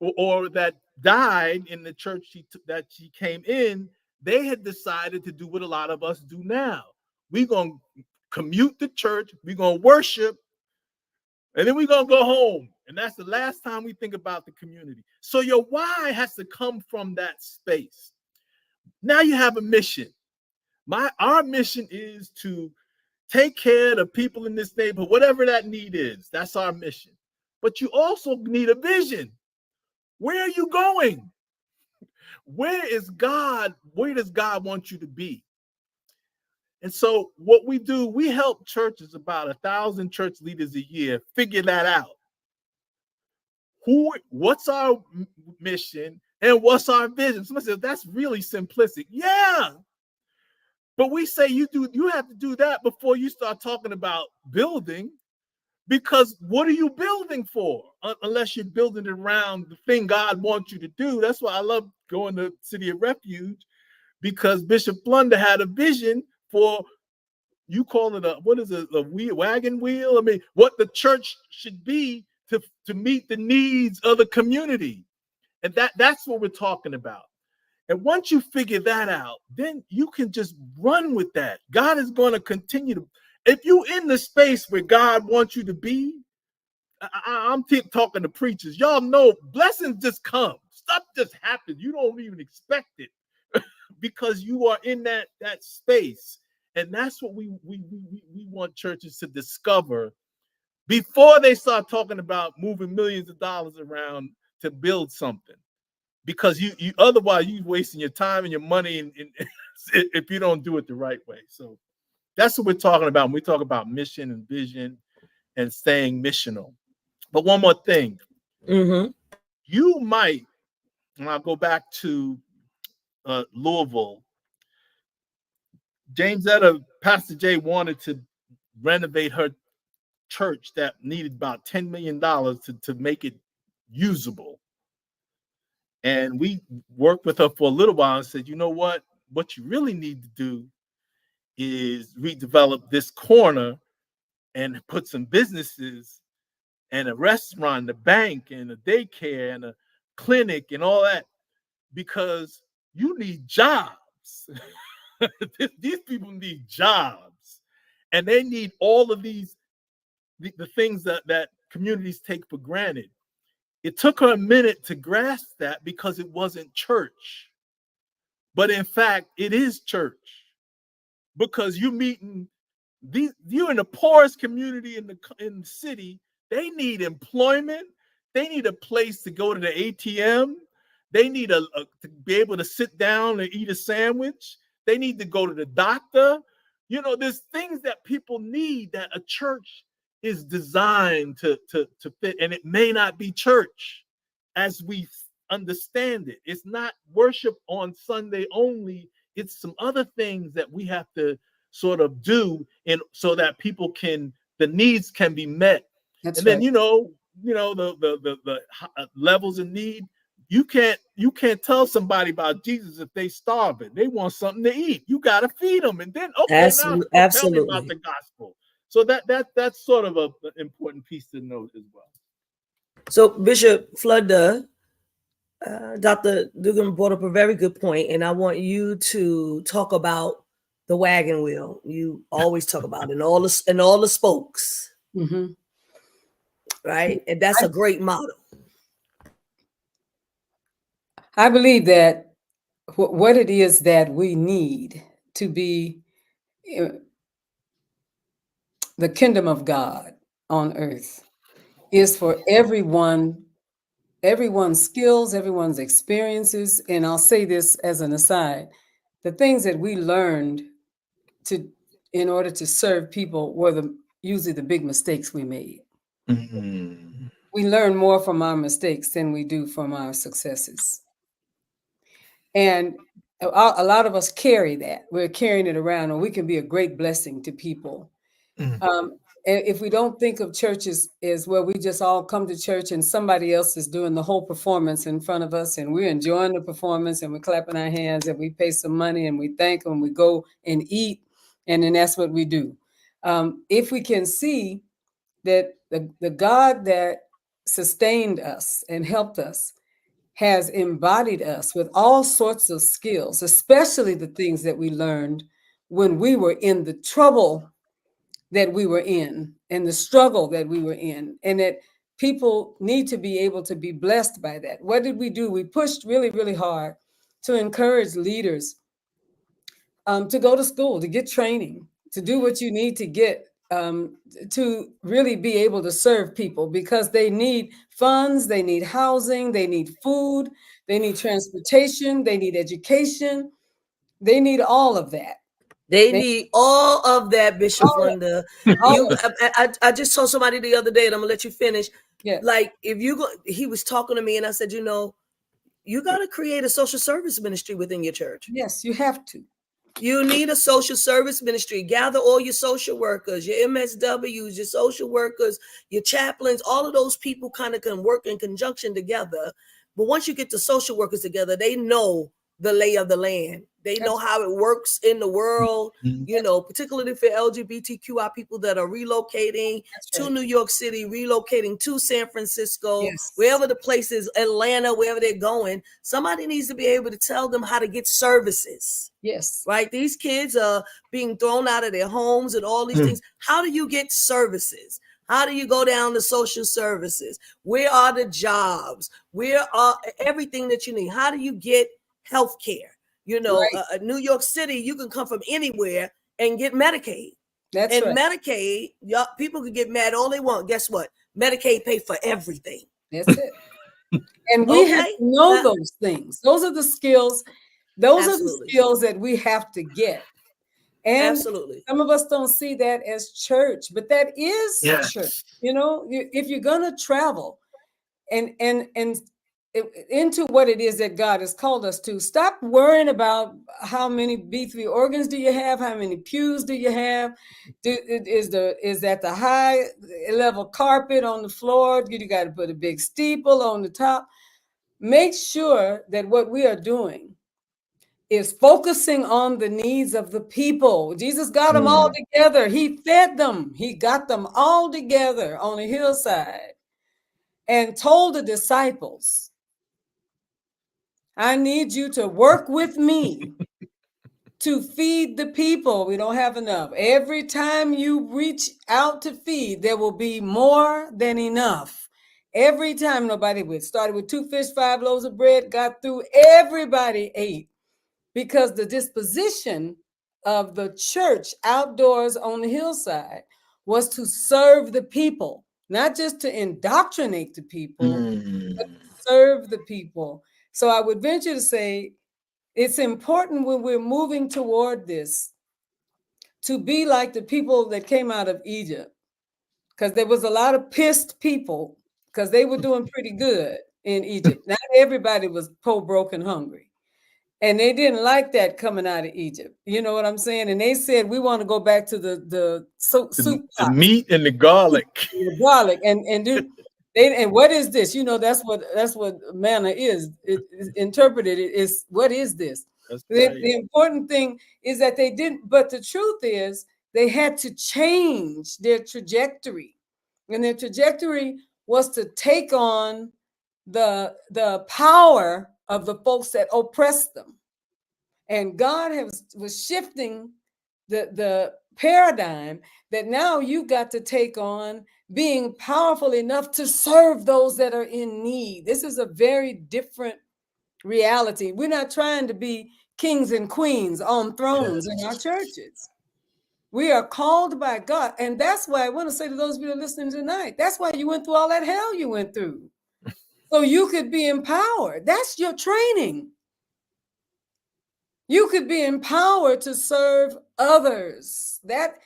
or that died in the church that she came in, they had decided to do what a lot of us do now. We're going to commute to church, we're going to worship, and then we're going to go home. And that's the last time we think about the community. So your why has to come from that space. Now you have a mission. Our mission is to take care of the people in this neighborhood, whatever that need is. That's our mission. But you also need a vision. Where are you going? Where is God? Where does God want you to be? And so what we do, we help churches, about 1,000 church leaders a year, figure that out. What's our mission and what's our vision? Somebody says, that's really simplistic. Yeah. But we say you have to do that before you start talking about building. Because what are you building for? Unless you're building it around the thing God wants you to do. That's why I love going to City of Refuge, because Bishop Flunder had a vision for, you call it a wagon wheel? I mean, what the church should be to meet the needs of the community. And that's what we're talking about. And once you figure that out, then you can just run with that. God is going to continue to, if you're in the space where God wants you to be, I'm talking to preachers. Y'all know blessings just come. Stuff just happens. You don't even expect it because you are in that space. And that's what we want churches to discover before they start talking about moving millions of dollars around to build something. Because you otherwise you're wasting your time and your money and if you don't do it the right way. So that's what we're talking about when we talk about mission and vision and staying missional. But one more thing. Mm-hmm. You might, and I'll go back to Louisville. James Etta, Pastor Jay wanted to renovate her church that needed about $10 million to make it usable. And we worked with her for a little while and said, you know what you really need to do is redevelop this corner and put some businesses and a restaurant, a bank, and a daycare, and a clinic, and all that, because you need jobs. These people need jobs, and they need all of these, the things that communities take for granted. It took her a minute to grasp that because it wasn't church. But in fact, it is church, because you're in the poorest community in the city. They need employment. They need a place to go to the ATM. They need to be able to sit down and eat a sandwich. They need to go to the doctor. There's things that people need that a church is designed to fit, and it may not be church as we understand it. It's not worship on Sunday only. It's some other things that we have to sort of do so that the needs can be met. That's and right. Then the levels of need. You can't tell somebody about Jesus if they starving. They want something to eat. You got to feed them, and then now tell me about the gospel. So that's sort of an important piece to note as well. So Bishop Flunder, Dr. Duggan brought up a very good point, and I want you to talk about the wagon wheel. You always talk about it, and all the spokes, mm-hmm. Right? And that's a great model. I believe that what it is that we need to be the kingdom of God on earth is for everyone's skills, everyone's experiences. And I'll say this as an aside, the things that we learned in order to serve people were usually the big mistakes we made. Mm-hmm. We learn more from our mistakes than we do from our successes. And a lot of us carry that. We're carrying it around, and we can be a great blessing to people. If we don't think of churches as where we just all come to church and somebody else is doing the whole performance in front of us, and we're enjoying the performance and we're clapping our hands and we pay some money and we thank them, we go and eat, and then that's what we do. If we can see that the God that sustained us and helped us has embodied us with all sorts of skills, especially the things that we learned when we were in the trouble that we were in and the struggle that we were in, and that people need to be able to be blessed by that. What did we do? We pushed really, really hard to encourage leaders to go to school, to get training, to do what you need to get to really be able to serve people, because they need funds, they need housing, they need food, they need transportation, they need education, they need all of that. They need all of that, Bishop Flunder. I just saw somebody the other day, and I'm gonna let you finish. Yeah. Like, if you go, he was talking to me, and I said, you know, you got to create a social service ministry within your church. Yes, you have to. You need a social service ministry. Gather all your social workers, your MSWs, your social workers, your chaplains. All of those people kind of can work in conjunction together. But once you get the social workers together, they know the lay of the land. They know how it works in the world, you know, particularly for LGBTQI people that are relocating to New York City, relocating to San Francisco, wherever the place is, Atlanta, wherever they're going. Somebody needs to be able to tell them how to get services. Yes. Right? These kids are being thrown out of their homes and all these things. How do you get services? How do you go down to social services? Where are the jobs? Where are everything that you need? How do you get health care? You know, New York City, you can come from anywhere and get Medicaid. That's right. Medicaid, people can get mad all they want. Guess what? Medicaid pay for everything. That's it. And we have to know those things. Those are the skills. Those are the skills that we have to get. And some of us don't see that as church, but that is church. You know, if you're going to travel and into what it is that God has called us to, stop worrying about how many B3 organs do you have, how many pews do you have, is that the high level carpet on the floor, you got to put a big steeple on the top. Make sure that what we are doing is focusing on the needs of the people. Jesus got them all together. He fed them. He got them all together on a hillside and told the disciples, I need you to work with me to feed the people. We don't have enough. Every time you reach out to feed, there will be more than enough. Every time. Nobody started with 2 fish, 5 loaves of bread, got through, everybody ate, because the disposition of the church outdoors on the hillside was to serve the people, not just to indoctrinate the people, but to serve the people. So I would venture to say it's important when we're moving toward this to be like the people that came out of Egypt, because there was a lot of pissed people because they were doing pretty good in Egypt. Not everybody was poor, broke, and hungry. And they didn't like that coming out of Egypt. You know what I'm saying? And they said, we want to go back to the soup the meat and the garlic. The garlic. And what is this? You know, that's what manna is. It is interpreted. It is, what is this? The important thing is that they didn't, but the truth is they had to change their trajectory. And their trajectory was to take on the power of the folks that oppressed them. And God was shifting the paradigm that now you got to take on being powerful enough to serve those that are in need. This is a very different reality. We're not trying to be kings and queens on thrones in our churches. We are called by God. And that's why I want to say to those of you that are listening tonight, that's why you went through all that hell you went through. So you could be empowered. That's your training. You could be empowered to serve others. That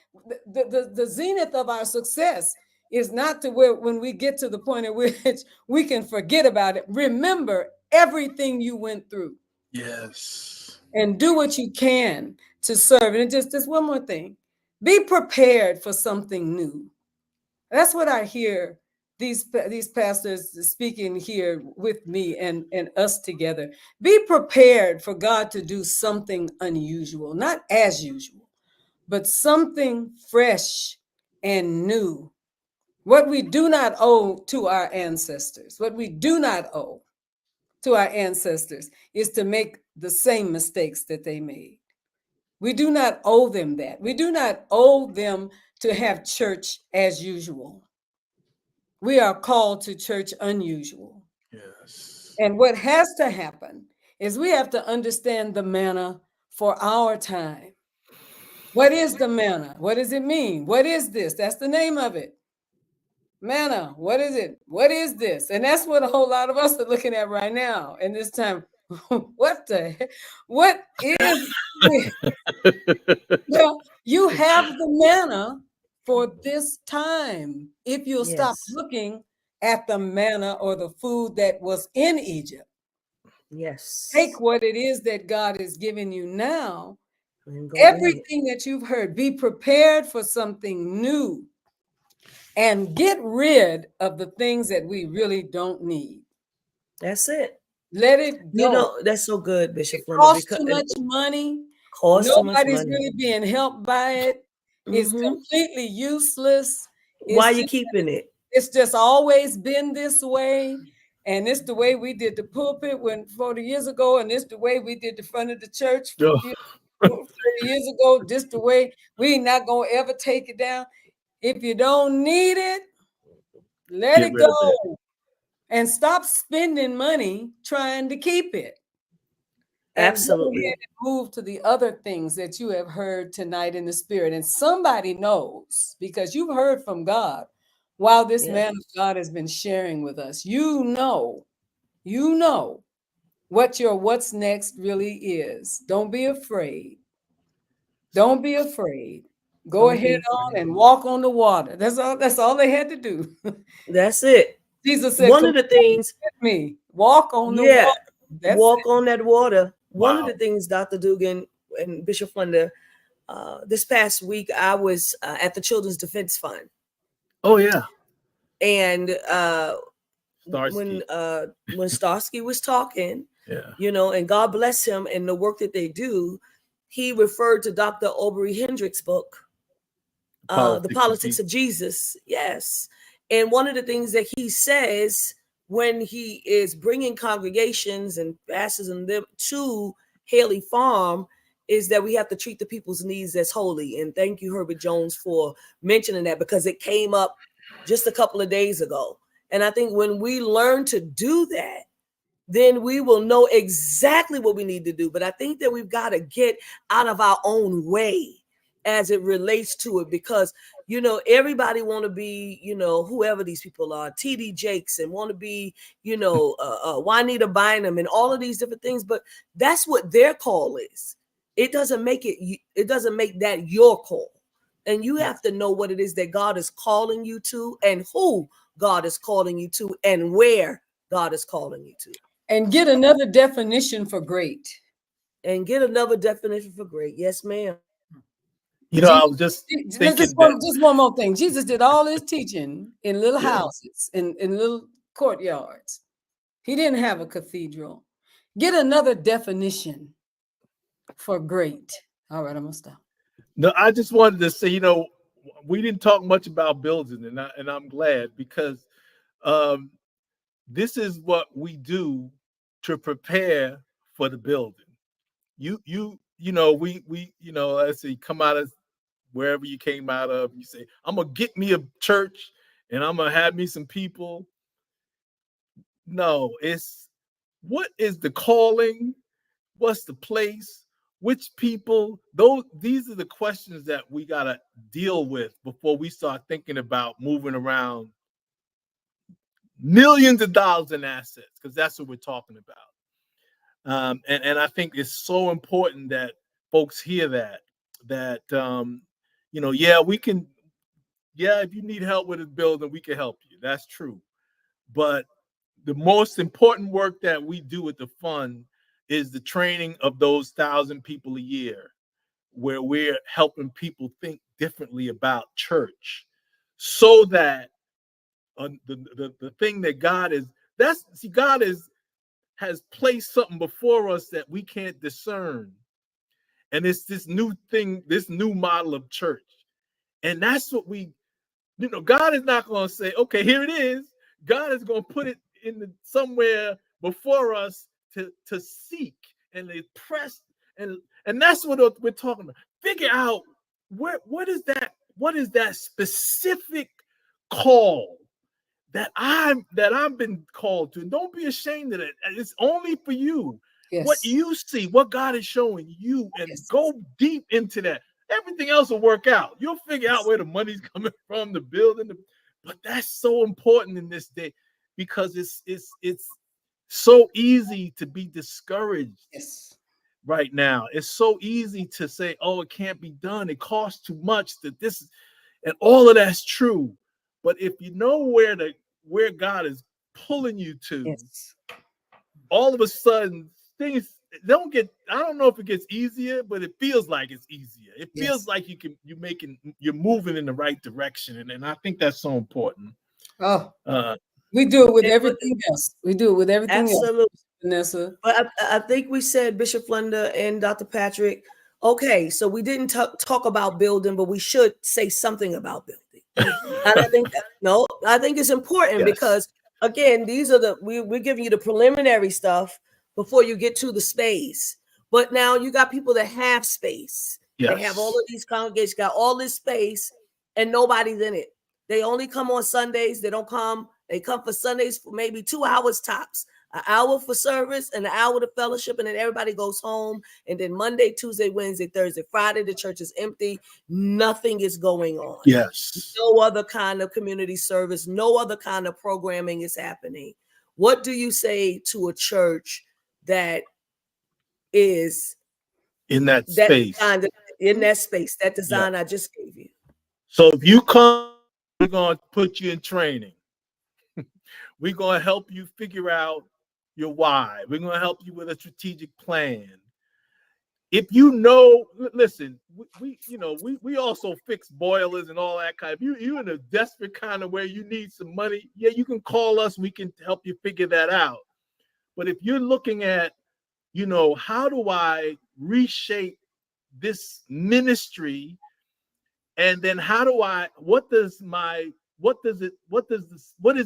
the zenith of our success is not to where when we get to the point at which we can forget about it. Remember everything you went through. Yes. And do what you can to serve. And just one more thing. Be prepared for something new. That's what I hear these pastors speaking here with me and us together. Be prepared for God to do something unusual, not as usual, but something fresh and new. What we do not owe to our ancestors, what we do not owe to our ancestors is to make the same mistakes that they made. We do not owe them that. We do not owe them to have church as usual. We are called to church unusual. Yes. And what has to happen is we have to understand the manna for our time. What is the manna? What does it mean? What is this? That's the name of it. Manna. What is it? What is this? And that's what a whole lot of us are looking at right now in this time. What the heck? What is this? Well, you have the manna for this time. If you'll stop looking at the manna or the food that was in Egypt. Yes. Take what it is that God is giving you now. Everything that you've heard, be prepared for something new and get rid of the things that we really don't need. That's it. Let it go. You know, that's so good, Bishop. It costs too much money. Nobody's really being helped by it. It's completely useless. Why are you keeping it? It's just always been this way. And it's the way we did the pulpit 40 years ago. And it's the way we did the front of the church 40 years ago. Just the way we're not going to ever take it down. If you don't need it, let it go. And stop spending money trying to keep it. Absolutely. And move to the other things that you have heard tonight in the spirit. And somebody knows, because you've heard from God while this man of God has been sharing with us. You know what your what's next really is. Don't be afraid. Don't be afraid. Go ahead on and walk on the water. That's all they had to do. That's it. Jesus said, one of the things, me walk on the water. Walk on that water. Wow. One of the things, Dr. Duggan and Bishop Flunder, this past week, I was at the Children's Defense Fund. Oh, yeah. And when Starsky was talking, you know, and God bless him and the work that they do, he referred to Dr. Aubrey Hendricks' book, The Politics of Jesus. Yes. And one of the things that he says when he is bringing congregations and pastors and them to Haley Farm is that we have to treat the people's needs as holy. And thank you, Herbert Jones, for mentioning that, because it came up just a couple of days ago. And I think when we learn to do that, then we will know exactly what we need to do. But I think that we've got to get out of our own way as it relates to it, because, you know, everybody want to be, you know, whoever these people are, TD Jakes, and want to be, you know, Juanita Bynum and all of these different things. But that's what their call is. It doesn't make that your call. And you have to know what it is that God is calling you to, and who God is calling you to, and where God is calling you to. And get another definition for great. Yes, ma'am. You know, I was just thinking just one more thing. Jesus did all his teaching in little houses, in little courtyards. He didn't have a cathedral. Get another definition for great. All right, I'm gonna stop. No, I just wanted to say, you know, we didn't talk much about building, and I'm glad, because this is what we do to prepare for the building. You know, we you know, let's say, come out of wherever you came out of, you say, I'm gonna get me a church and I'm gonna have me some people. No, it's what is the calling? What's the place? Which people? These are the questions that we gotta deal with before we start thinking about moving around millions of dollars in assets, because that's what we're talking about. And I think it's so important that folks hear that. that yeah, we can. Yeah, if you need help with a building, we can help you. That's true. But the most important work that we do with the fund is the training of those 1,000 people a year, where we're helping people think differently about church, so that the thing that God has placed something before us that we can't discern. And it's this new thing, this new model of church. And that's what God is not going to say, okay, here it is. God is going to put it somewhere before us to seek and to press. And that's what we're talking about. Figure out what is that specific call that I've been called to. And don't be ashamed of it. It's only for you. Yes. What you see, what God is showing you, and go deep into that. Everything else will work out. You'll figure out where the money's coming from, the building. But that's so important in this day, because it's so easy to be discouraged. Yes. Right now. It's so easy to say, oh, it can't be done. It costs too much. And all of that's true. But if you know where God is pulling you to, yes, all of a sudden things don't get, I don't know if it gets easier, but it feels like it's easier. It feels like you're moving in the right direction. And I think that's so important. Oh, we do it with everything else. We do it with everything absolutely. else, Vanessa. But I think we said, Bishop Flunder and Dr. Patrick, okay, so we didn't talk about building, but we should say something about building. And I think I think it's important, because again, we're giving you the preliminary stuff before you get to the space. But now you got people that have space. Yes. They have all of these congregations, got all this space, and nobody's in it. They only come on Sundays. They don't come. They come for Sundays for maybe 2 hours tops. An hour for service and an hour to fellowship, and then everybody goes home. And then Monday, Tuesday, Wednesday, Thursday, Friday, the church is empty. Nothing is going on. Yes. No other kind of community service, no other kind of programming is happening. What do you say to a church that is in that space? In that space, that design I just gave you. So if you come, we're going to put you in training. We're going to help you figure out your why. We're going to help you with a strategic plan. If you know, listen, we also fix boilers and all that kind of. You in a desperate kind of way, you need some money. Yeah, you can call us. We can help you figure that out. But if you're looking at, how do I reshape this ministry, and then what is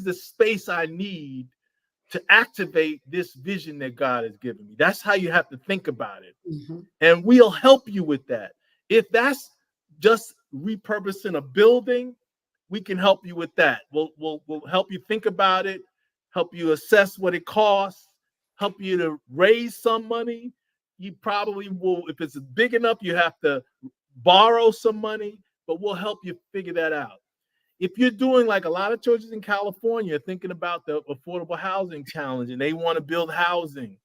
the space I need to activate this vision that God has given me? That's how you have to think about it. Mm-hmm. And we'll help you with that. If that's just repurposing a building, we can help you with that. We'll help you think about it, help you assess what it costs, help you to raise some money. You probably will, if it's big enough, you have to borrow some money, but we'll help you figure that out. If you're doing like a lot of churches in California thinking about the affordable housing challenge and they want to build housing,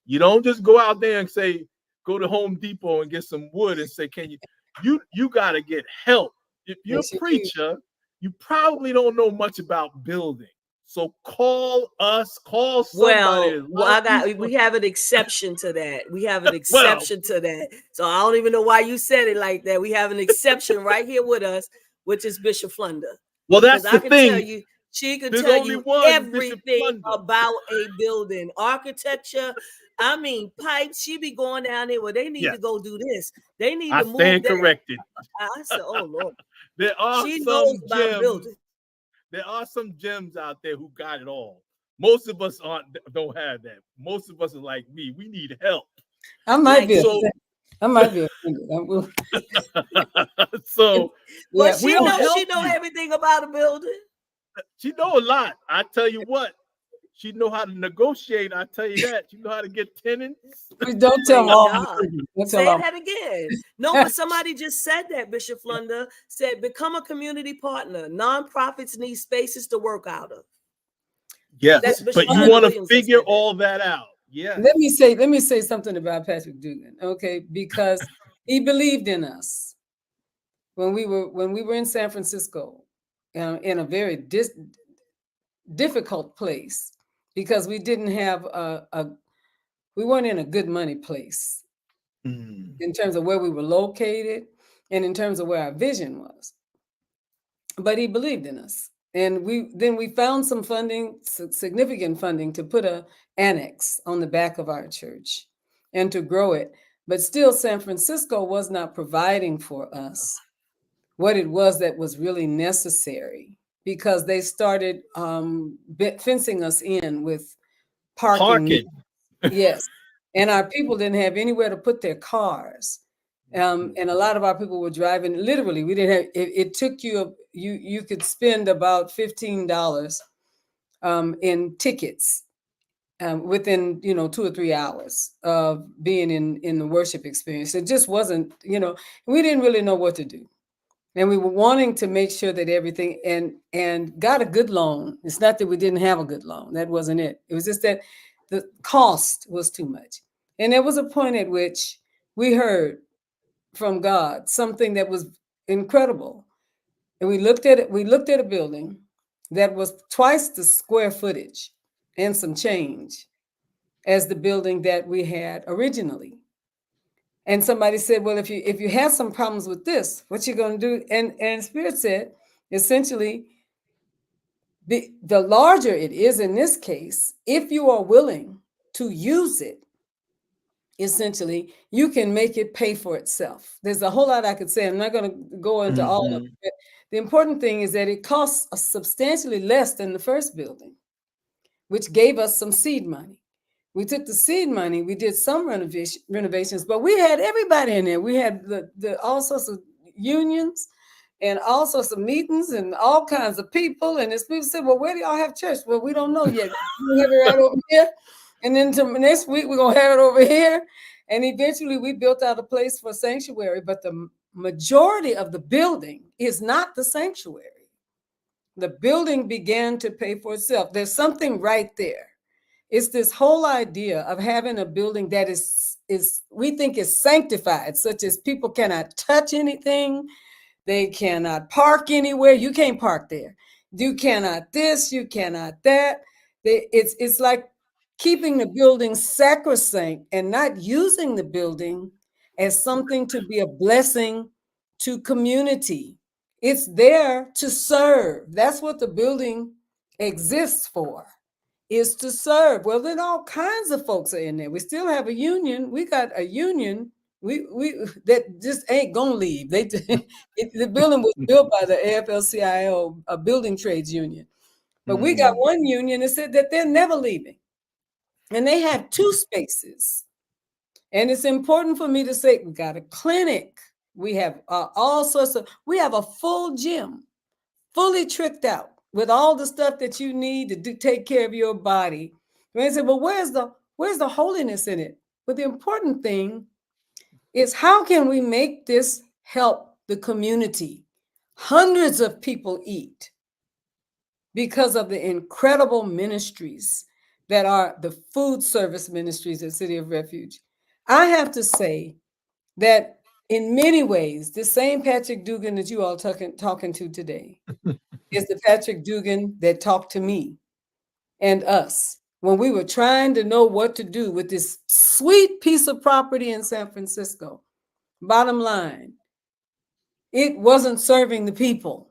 you don't just go out there and say, go to Home Depot and get some wood and say, can you got to get help. If you're a preacher, you probably don't know much about building. So call us, call somebody. We have an exception to that. We have an exception to that. So I don't even know why you said it like that. We have an exception right here with us, which is Bishop Flunder. Well, that's the thing. She can tell you everything about a building, architecture. I mean, pipes. She be going down there where they need to go do this. They need to move. I stand corrected. I said, "Oh Lord." There are some gems. There are some gems out there who got it all. Most of us don't have that. Most of us are like me. We need help. I might be offended. So, but she know everything about a building. She know a lot. I tell you what. She know how to negotiate. I tell you that. She know how to get tenants. Don't tell all. Say that again. No, but somebody just said that. Bishop Flunder said, become a community partner. Nonprofits need spaces to work out of. Yes, but you want to figure all that out. Yeah. Let me say something about Patrick Duggan, okay? Because He believed in us when we were in San Francisco, in a very difficult place, because we didn't have we weren't in a good money place in terms of where we were located and in terms of where our vision was. But he believed in us. And we found some funding, significant funding, to put an annex on the back of our church and to grow it. But still, San Francisco was not providing for us what it was that was really necessary, because they started fencing us in with parking. Yes. And our people didn't have anywhere to put their cars. And a lot of our people were driving. Literally, we didn't have. It took you could spend about $15 in tickets within 2 or 3 hours of being in the worship experience. It just wasn't. We didn't really know what to do, and we were wanting to make sure that everything and got a good loan. It's not that we didn't have a good loan. That wasn't it. It was just that the cost was too much. And there was a point at which we heard from God something that was incredible. And we looked at a building that was twice the square footage and some change as the building that we had originally. And somebody said, well, if you have some problems with this, what you going to do? And Spirit said, essentially, the larger it is in this case, if you are willing to use it, essentially, you can make it pay for itself. There's a whole lot I could say. I'm not going to go into all of it. The important thing is that it costs substantially less than the first building, which gave us some seed money. We took the seed money, we did some renovations, but we had everybody in there. We had the all sorts of unions and all sorts of meetings and all kinds of people. And as people said, well, where do y'all have church? Well, we don't know yet. We have it right over here. And then next week, we're going to have it over here. And eventually we built out a place for sanctuary, but the majority of the building is not the sanctuary. The building began to pay for itself. There's something right there. It's this whole idea of having a building that is we think is sanctified, such as people cannot touch anything. They cannot park anywhere. You can't park there. You cannot this, you cannot that. It's like keeping the building sacrosanct and not using the building as something to be a blessing to community. It's there to serve. That's what the building exists for, is to serve. Well, then all kinds of folks are in there. We still have a union. We got a union. We that just ain't gonna leave. The building was built by the AFL-CIO, a building trades union. But we got one union that said that they're never leaving. And they have 2 spaces. And it's important for me to say, we got a clinic. We have all sorts of, we have a full gym, fully tricked out with all the stuff that you need to take care of your body. And I said, well, where's the holiness in it? But the important thing is, how can we make this help the community? Hundreds of people eat because of the incredible ministries that are the food service ministries at City of Refuge. I have to say that in many ways, the same Patrick Duggan that you all talking to today is the Patrick Duggan that talked to me and us when we were trying to know what to do with this sweet piece of property in San Francisco. Bottom line, it wasn't serving the people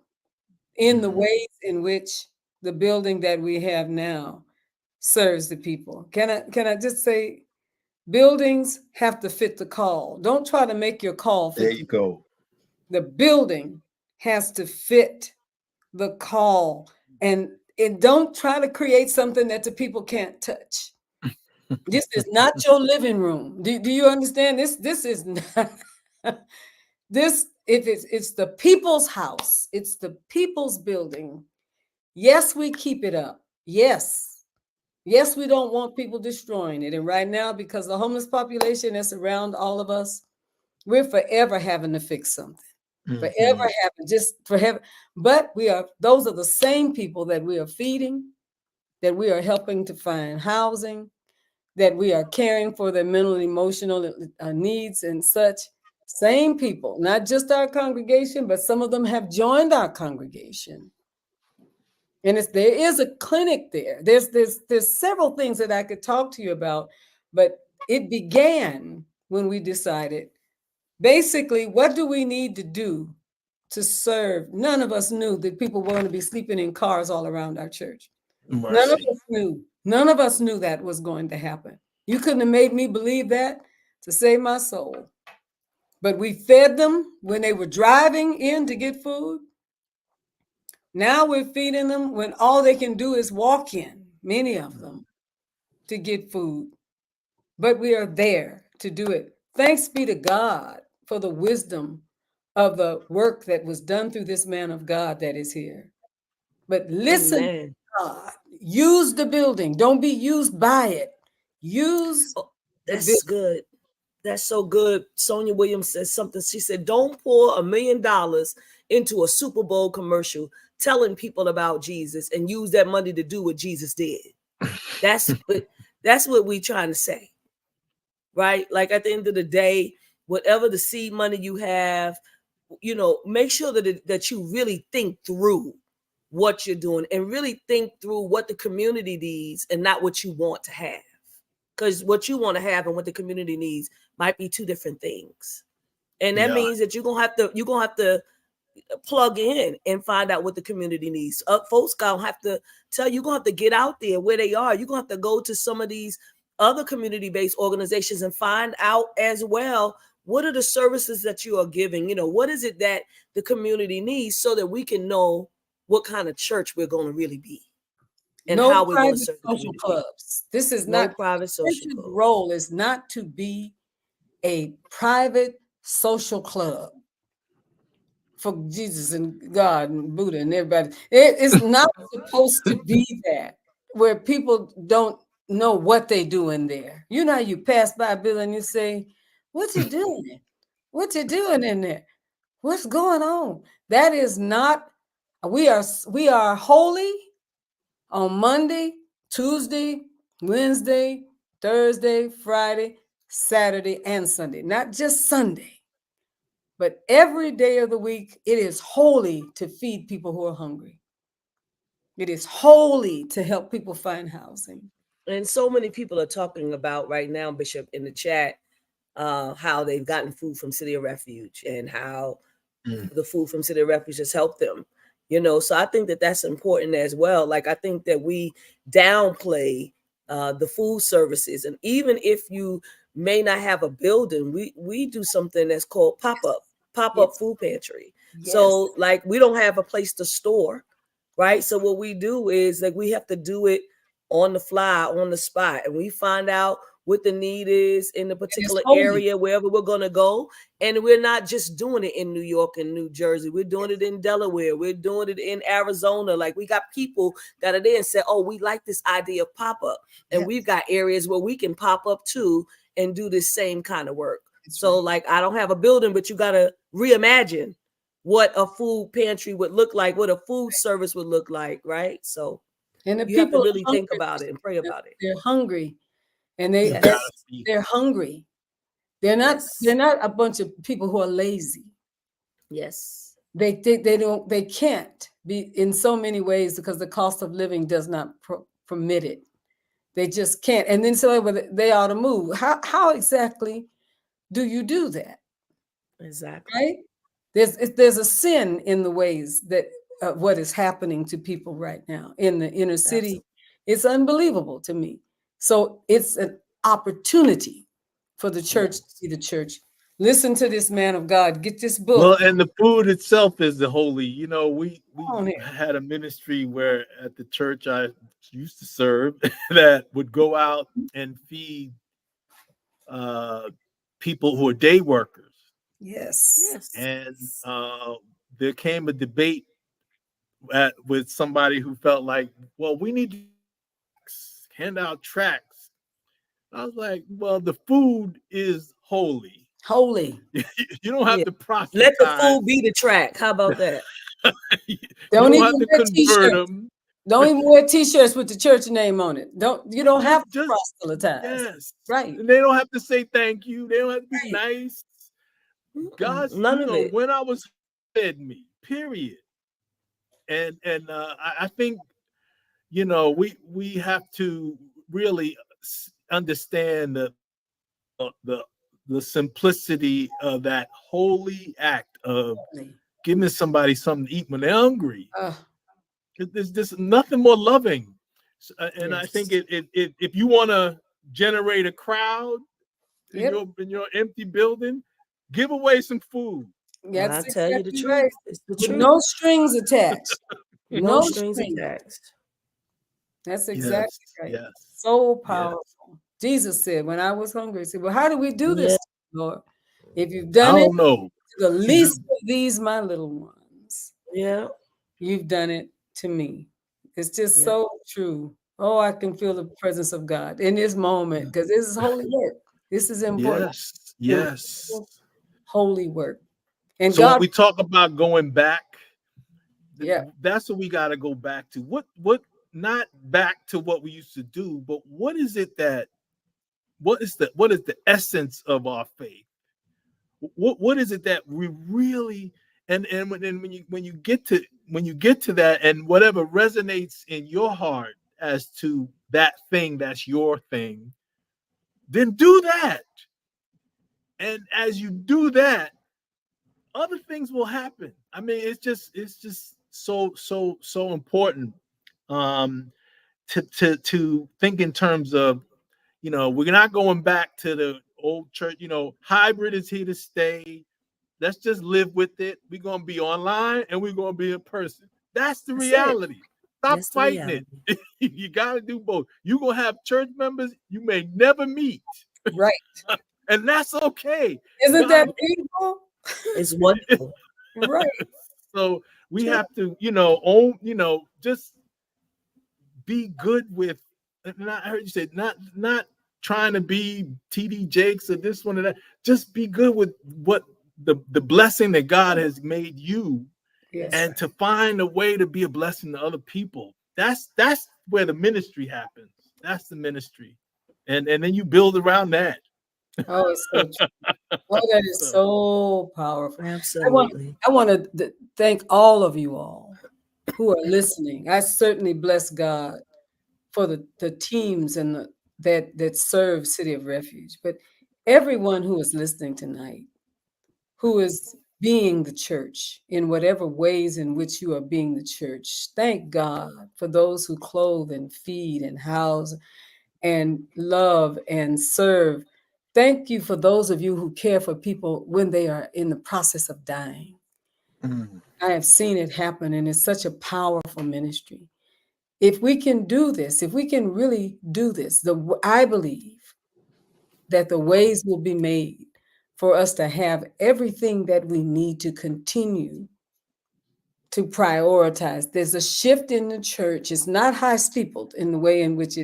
in the ways in which the building that we have now serves the people. Can I just say, buildings have to fit the call. Don't try to make your call fit. There you go. The building has to fit the call, and don't try to create something that the people can't touch. This is not your living room. Do you understand? This is not this. It's the people's house. It's the people's building. Yes, we keep it up. Yes, we don't want people destroying it. And right now, because the homeless population that's around all of us, we're forever having to fix something. Forever having, just forever. But those are the same people that we are feeding, that we are helping to find housing, that we are caring for their mental and emotional needs and such. Same people, not just our congregation, but some of them have joined our congregation. And there is a clinic there. There's several things that I could talk to you about, but it began when we decided, basically, what do we need to do to serve? None of us knew that people were going to be sleeping in cars all around our church. Mercy. None of us knew. None of us knew that was going to happen. You couldn't have made me believe that to save my soul. But we fed them when they were driving in to get food. Now we're feeding them when all they can do is walk in, many of them, to get food. But we are there to do it. Thanks be to God for the wisdom of the work that was done through this man of God that is here. But listen, Amen. God, use the building. Don't be used by it. Use that's good. That's so good. Sonia Williams says something. She said, don't pour $1 million into a Super Bowl commercial telling people about Jesus and use that money to do what Jesus did. That's what we're trying to say. Right? Like at the end of the day, whatever the seed money you have, make sure that you really think through what you're doing and really think through what the community needs and not what you want to have. Because what you want to have and what the community needs might be two different things. And that means that you're gonna have to plug in and find out what the community needs. Folks gonna have to tell you, you're gonna have to get out there where they are. You're gonna have to go to some of these other community-based organizations and find out as well, what are the services that you are giving? What is it that the community needs so that we can know what kind of church we're going to really be and how we're going to serve the community. Clubs. This is no not private social club. Role is not to be a private social club for Jesus and God and Buddha and everybody. It is not supposed to be that, where people don't know what they do in there. You know how you pass by a building and you say, what you doing? What you doing in there? What's going on? That is not, we are holy on Monday, Tuesday, Wednesday, Thursday, Friday, Saturday, and Sunday. Not just Sunday, but every day of the week. It is holy to feed people who are hungry. It is holy to help people find housing. And so many people are talking about right now, Bishop, in the chat, how they've gotten food from City of Refuge and how the food from City of Refuge has helped them. So I think that that's important as well. Like, I think that we downplay the food services. And even if you may not have a building, we do something that's called pop-up food pantry. Yes. So like, we don't have a place to store, right? So what we do is like, we have to do it on the fly, on the spot. And we find out what the need is in the particular area, wherever we're going to go. And we're not just doing it in New York and New Jersey. We're doing it in Delaware. We're doing it in Arizona. Like, we got people that are there and say, oh, we like this idea of pop-up. And we've got areas where we can pop up too and do this same kind of work. So like, I don't have a building, but you got to reimagine what a food pantry would look like, what a food service would look like, right? So and the you people have to really think about it and pray about it. They're hungry. And they're hungry. They're not a bunch of people who are lazy. Yes. They can't be in so many ways because the cost of living does not permit it. They just can't. And then so they ought to move. How exactly do you do that? Exactly. Right? There's a sin in the ways that what is happening to people right now in the inner city. Absolutely. It's unbelievable to me. So it's an opportunity for the church to see the church. Listen to this man of God. Get this book. Well, and the food itself is the holy. We had a ministry where at the church I used to serve that would go out and feed people who are day workers. Yes. And there came a debate with somebody who felt like, well, we need to hand out tracts. I was like, well, the food is holy. Holy. You don't have to proselytize. Let the food be the tract. How about that? Don't even have to convert them. Don't even wear t-shirts with the church name on it. You don't have to proselytize. Yes. Right. And they don't have to say thank you. They don't have to be nice. God's, None of it. when I was fed me, period. And I think, we have to really understand the simplicity of that holy act of giving somebody something to eat when they're hungry. There's just nothing more loving. And I think if you want to generate a crowd in your empty building, give away some food. That's I tell you the exactly truth. right. It's the With truth. no strings attached. No strings attached. That's exactly right. Yes. So powerful. Jesus said, when I was hungry, he said, well, how do we do this, Lord? If you've done it know. to the least of these, my little ones, you've done it to me. It's just so true. Oh, I can feel the presence of God in this moment because this is holy work. This is important. Yes. Holy work. And so God, when we talk about going back, that's what we got to go back to. What not back to what we used to do, but what is the essence of our faith? What is it that we really and when you get to that, and whatever resonates in your heart as to that thing that's your thing, then do that. And as you do that, other things will happen. I mean, it's just so important to think in terms of, we're not going back to the old church. Hybrid is here to stay. Let's just live with it. We're going to be online and we're going to be in person. That's the reality. Stop fighting it. You got to do both. You're going to have church members you may never meet. Right. And that's okay. Isn't that beautiful? It's wonderful. Right. So we have to, just be good with, and I heard you say, not trying to be TD Jakes or this one or that. Just be good with what the blessing that God has made you, and to find a way to be a blessing to other people. That's where the ministry happens. That's the ministry. And then you build around that. Oh, it's so true. Oh, that is so powerful. Absolutely. I want to thank all of you all who are listening. I certainly bless God for the teams and that serve City of Refuge, but everyone who is listening tonight, who is being the church in whatever ways in which you are being the church, thank God for those who clothe and feed and house and love and serve. Thank you for those of you who care for people when they are in the process of dying. I have seen it happen, and it's such a powerful ministry. If we can do this, if we can really do this, I believe that the ways will be made for us to have everything that we need to continue to prioritize. There's a shift in the church. It's not high steepled in the way in which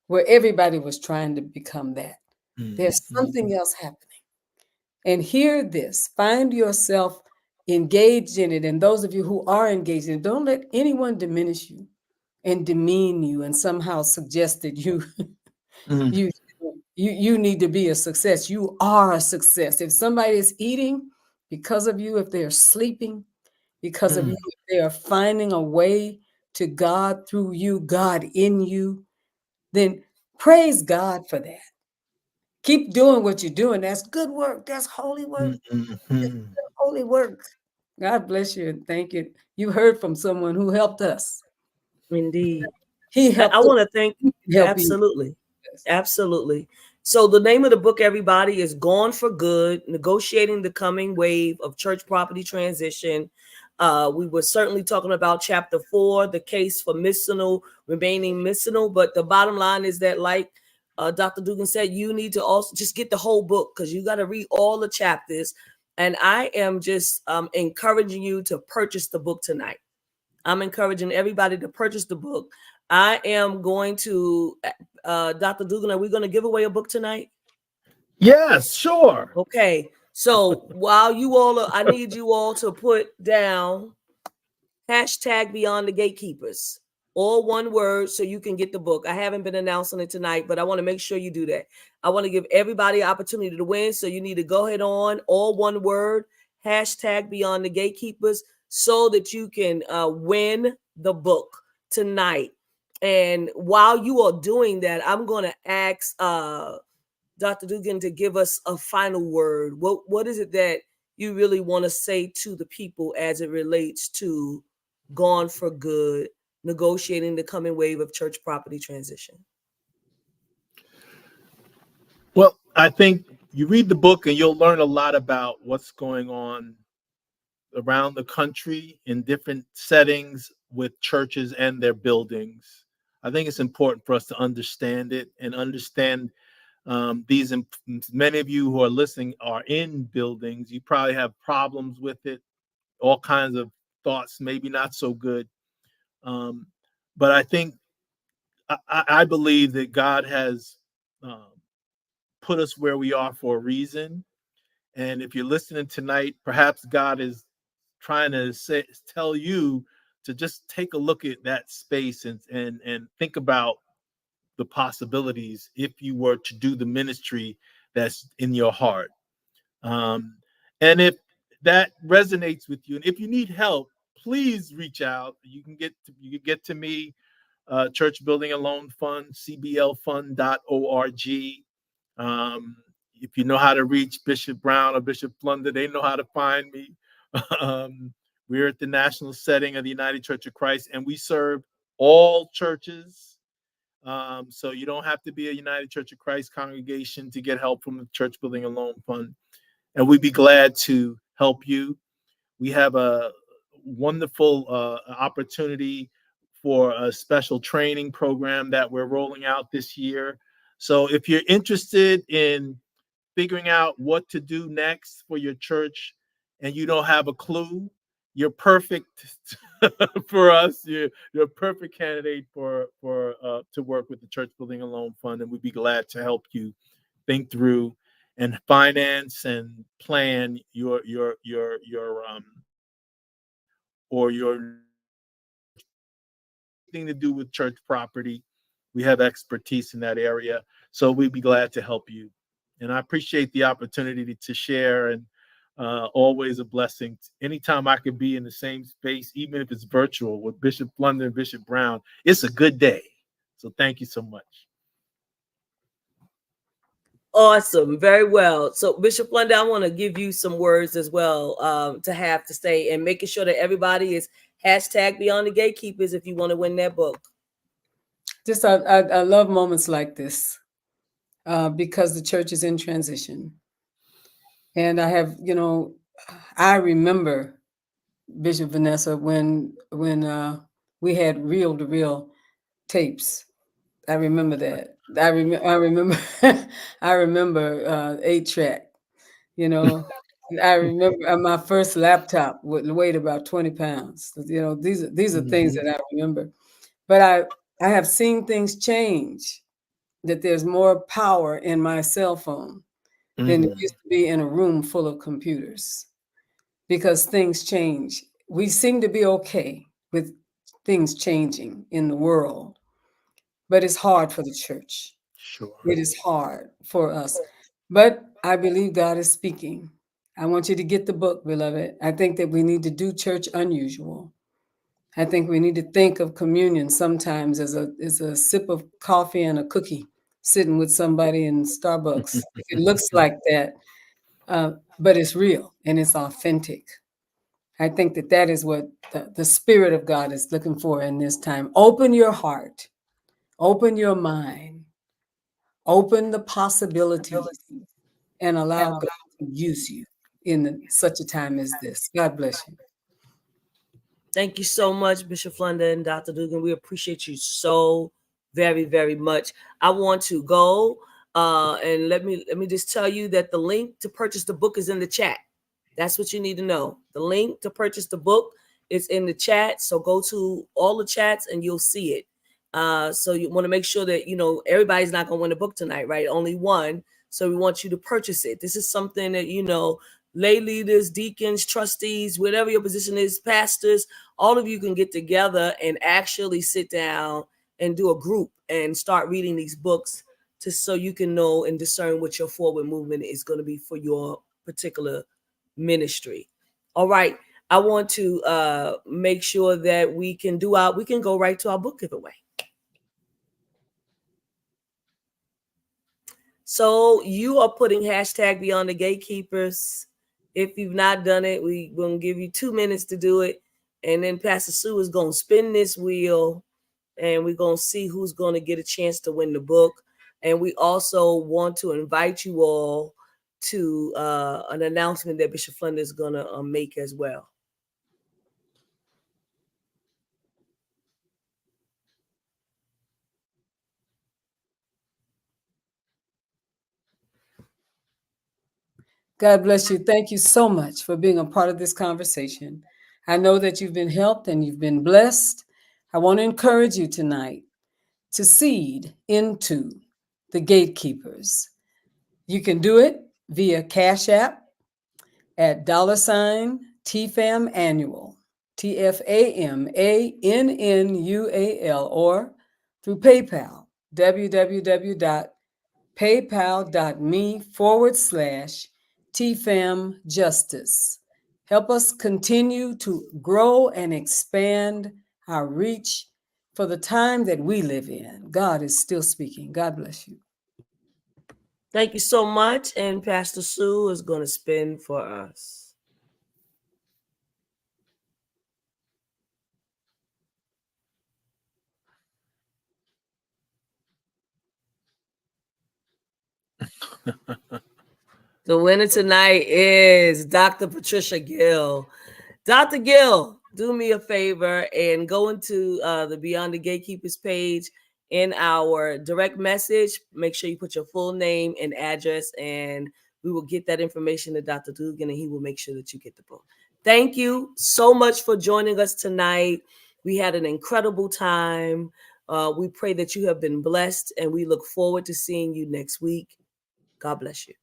where everybody was trying to become that. There's something else happening. And hear this, find yourself engaged in it. And those of you who are engaged in it, don't let anyone diminish you and demean you and somehow suggest that you need to be a success. You are a success. If somebody is eating because of you, if they're sleeping because of you, if they are finding a way to God through you, God in you, then praise God for that. Keep doing what you're doing. That's good work. That's holy work. That's holy work. God bless you and thank you. You heard from someone who helped us. Indeed. He helped. I want to thank you. Absolutely. Absolutely. So the name of the book, everybody, is Gone for Good, Negotiating the Coming Wave of Church Property Transition. We were certainly talking about chapter 4, the case for missional, remaining missional. But the bottom line is that, like Dr. Duggan said, you need to also just get the whole book, because you got to read all the chapters. And I am just encouraging you to purchase the book tonight. I'm encouraging everybody to purchase the book. I am going to, Dr. Duggan, are we going to give away a book tonight? Yes, sure. Okay. So while you all are, I need you all to put down hashtag Beyond the Gatekeepers. all one word, so you can get the book. I haven't been announcing it tonight, but I want to make sure you do that. I want to give everybody an opportunity to win, so you need to go ahead on, all one word, hashtag Beyond the Gatekeepers, so that you can win the book tonight. And while you are doing that, I'm going to ask Dr. Duggan to give us a final word. What is it that you really want to say to the people as it relates to Gone for Good, negotiating the coming wave of church property transition? Well, I think you read the book and you'll learn a lot about what's going on around the country in different settings with churches and their buildings. I think it's important for us to understand it and understand these. Many of you who are listening are in buildings. You probably have problems with it, all kinds of thoughts, maybe not so good. But I think, I believe that God has put us where we are for a reason. And if you're listening tonight, perhaps God is trying to tell you to just take a look at that space and think about the possibilities if you were to do the ministry that's in your heart. And if that resonates with you, and if you need help, please reach out. You can get to me, Church Building and Loan Fund, cblfund.org. If you know how to reach Bishop Brown or Bishop Flunder, they know how to find me. We're at the national setting of the United Church of Christ, and we serve all churches. So you don't have to be a United Church of Christ congregation to get help from the Church Building and Loan Fund. And we'd be glad to help you. We have a wonderful opportunity for a special training program that we're rolling out this year. So if you're interested in figuring out what to do next for your church and you don't have a clue, you're perfect for us. You're a perfect candidate for to work with the Church Building and Loan Fund, and we'd be glad to help you think through and finance and plan your thing to do with church property. We have expertise in that area, so we'd be glad to help you. And I appreciate the opportunity to share, and always a blessing. Anytime I could be in the same space, even if it's virtual, with Bishop Flunder and Bishop Brown, it's a good day. So thank you so much. Awesome. Very well. So Bishop Flunder, I want to give you some words as well to have to say, and making sure that everybody is hashtag Beyond the Gatekeepers if you want to win that book. Just I love moments like this because the church is in transition. And I have, I remember, Bishop Vanessa, when we had reel-to-reel tapes. I remember that. I remember I remember 8-track. I remember my first laptop would weigh about 20 pounds. These are things that I remember. But I have seen things change, that there's more power in my cell phone than it used to be in a room full of computers, because things change. We seem to be okay with things changing in the world, but it's hard for the church. Sure. It is hard for us. But I believe God is speaking. I want you to get the book, beloved. I think that we need to do church unusual. I think we need to think of communion sometimes as a sip of coffee and a cookie sitting with somebody in Starbucks. It looks like that, but it's real and it's authentic. I think that is what the Spirit of God is looking for in this time. Open your heart, open your mind, open the possibilities, and allow God to use you in such a time as this. God bless you. Thank you so much, Bishop Flunder and Dr. Duggan. We appreciate you so very, very much. I want to go and let me just tell you that the link to purchase the book is in the chat. That's what you need to know. The link to purchase the book is in the chat. So go to all the chats and you'll see it. So you want to make sure that, everybody's not going to win a book tonight, right? Only one. So we want you to purchase it. This is something that, lay leaders, deacons, trustees, whatever your position is, pastors, all of you can get together and actually sit down and do a group and start reading these books so you can know and discern what your forward movement is going to be for your particular ministry. All right. I want to make sure that we can go right to our book giveaway. So you are putting hashtag Beyond the Gatekeepers. If you've not done it, we're going to give you 2 minutes to do it. And then Pastor Sue is going to spin this wheel and we're going to see who's going to get a chance to win the book. And we also want to invite you all to an announcement that Bishop Flunder is going to make as well. God bless you. Thank you so much for being a part of this conversation. I know that you've been helped and you've been blessed. I want to encourage you tonight to seed into the Gatekeepers. You can do it via Cash App at $TFAM Annual, TFAMANNUAL, or through PayPal, www.paypal.me/TFAM Justice. Help us continue to grow and expand our reach for the time that we live in. God is still speaking. God bless you. Thank you so much. And Pastor Sue is going to spin for us. The winner tonight is Dr. Patricia Gill. Dr. Gill, do me a favor and go into the Beyond the Gatekeepers page in our direct message. Make sure you put your full name and address, and we will get that information to Dr. Duggan, and he will make sure that you get the book. Thank you so much for joining us tonight. We had an incredible time. We pray that you have been blessed, and we look forward to seeing you next week. God bless you.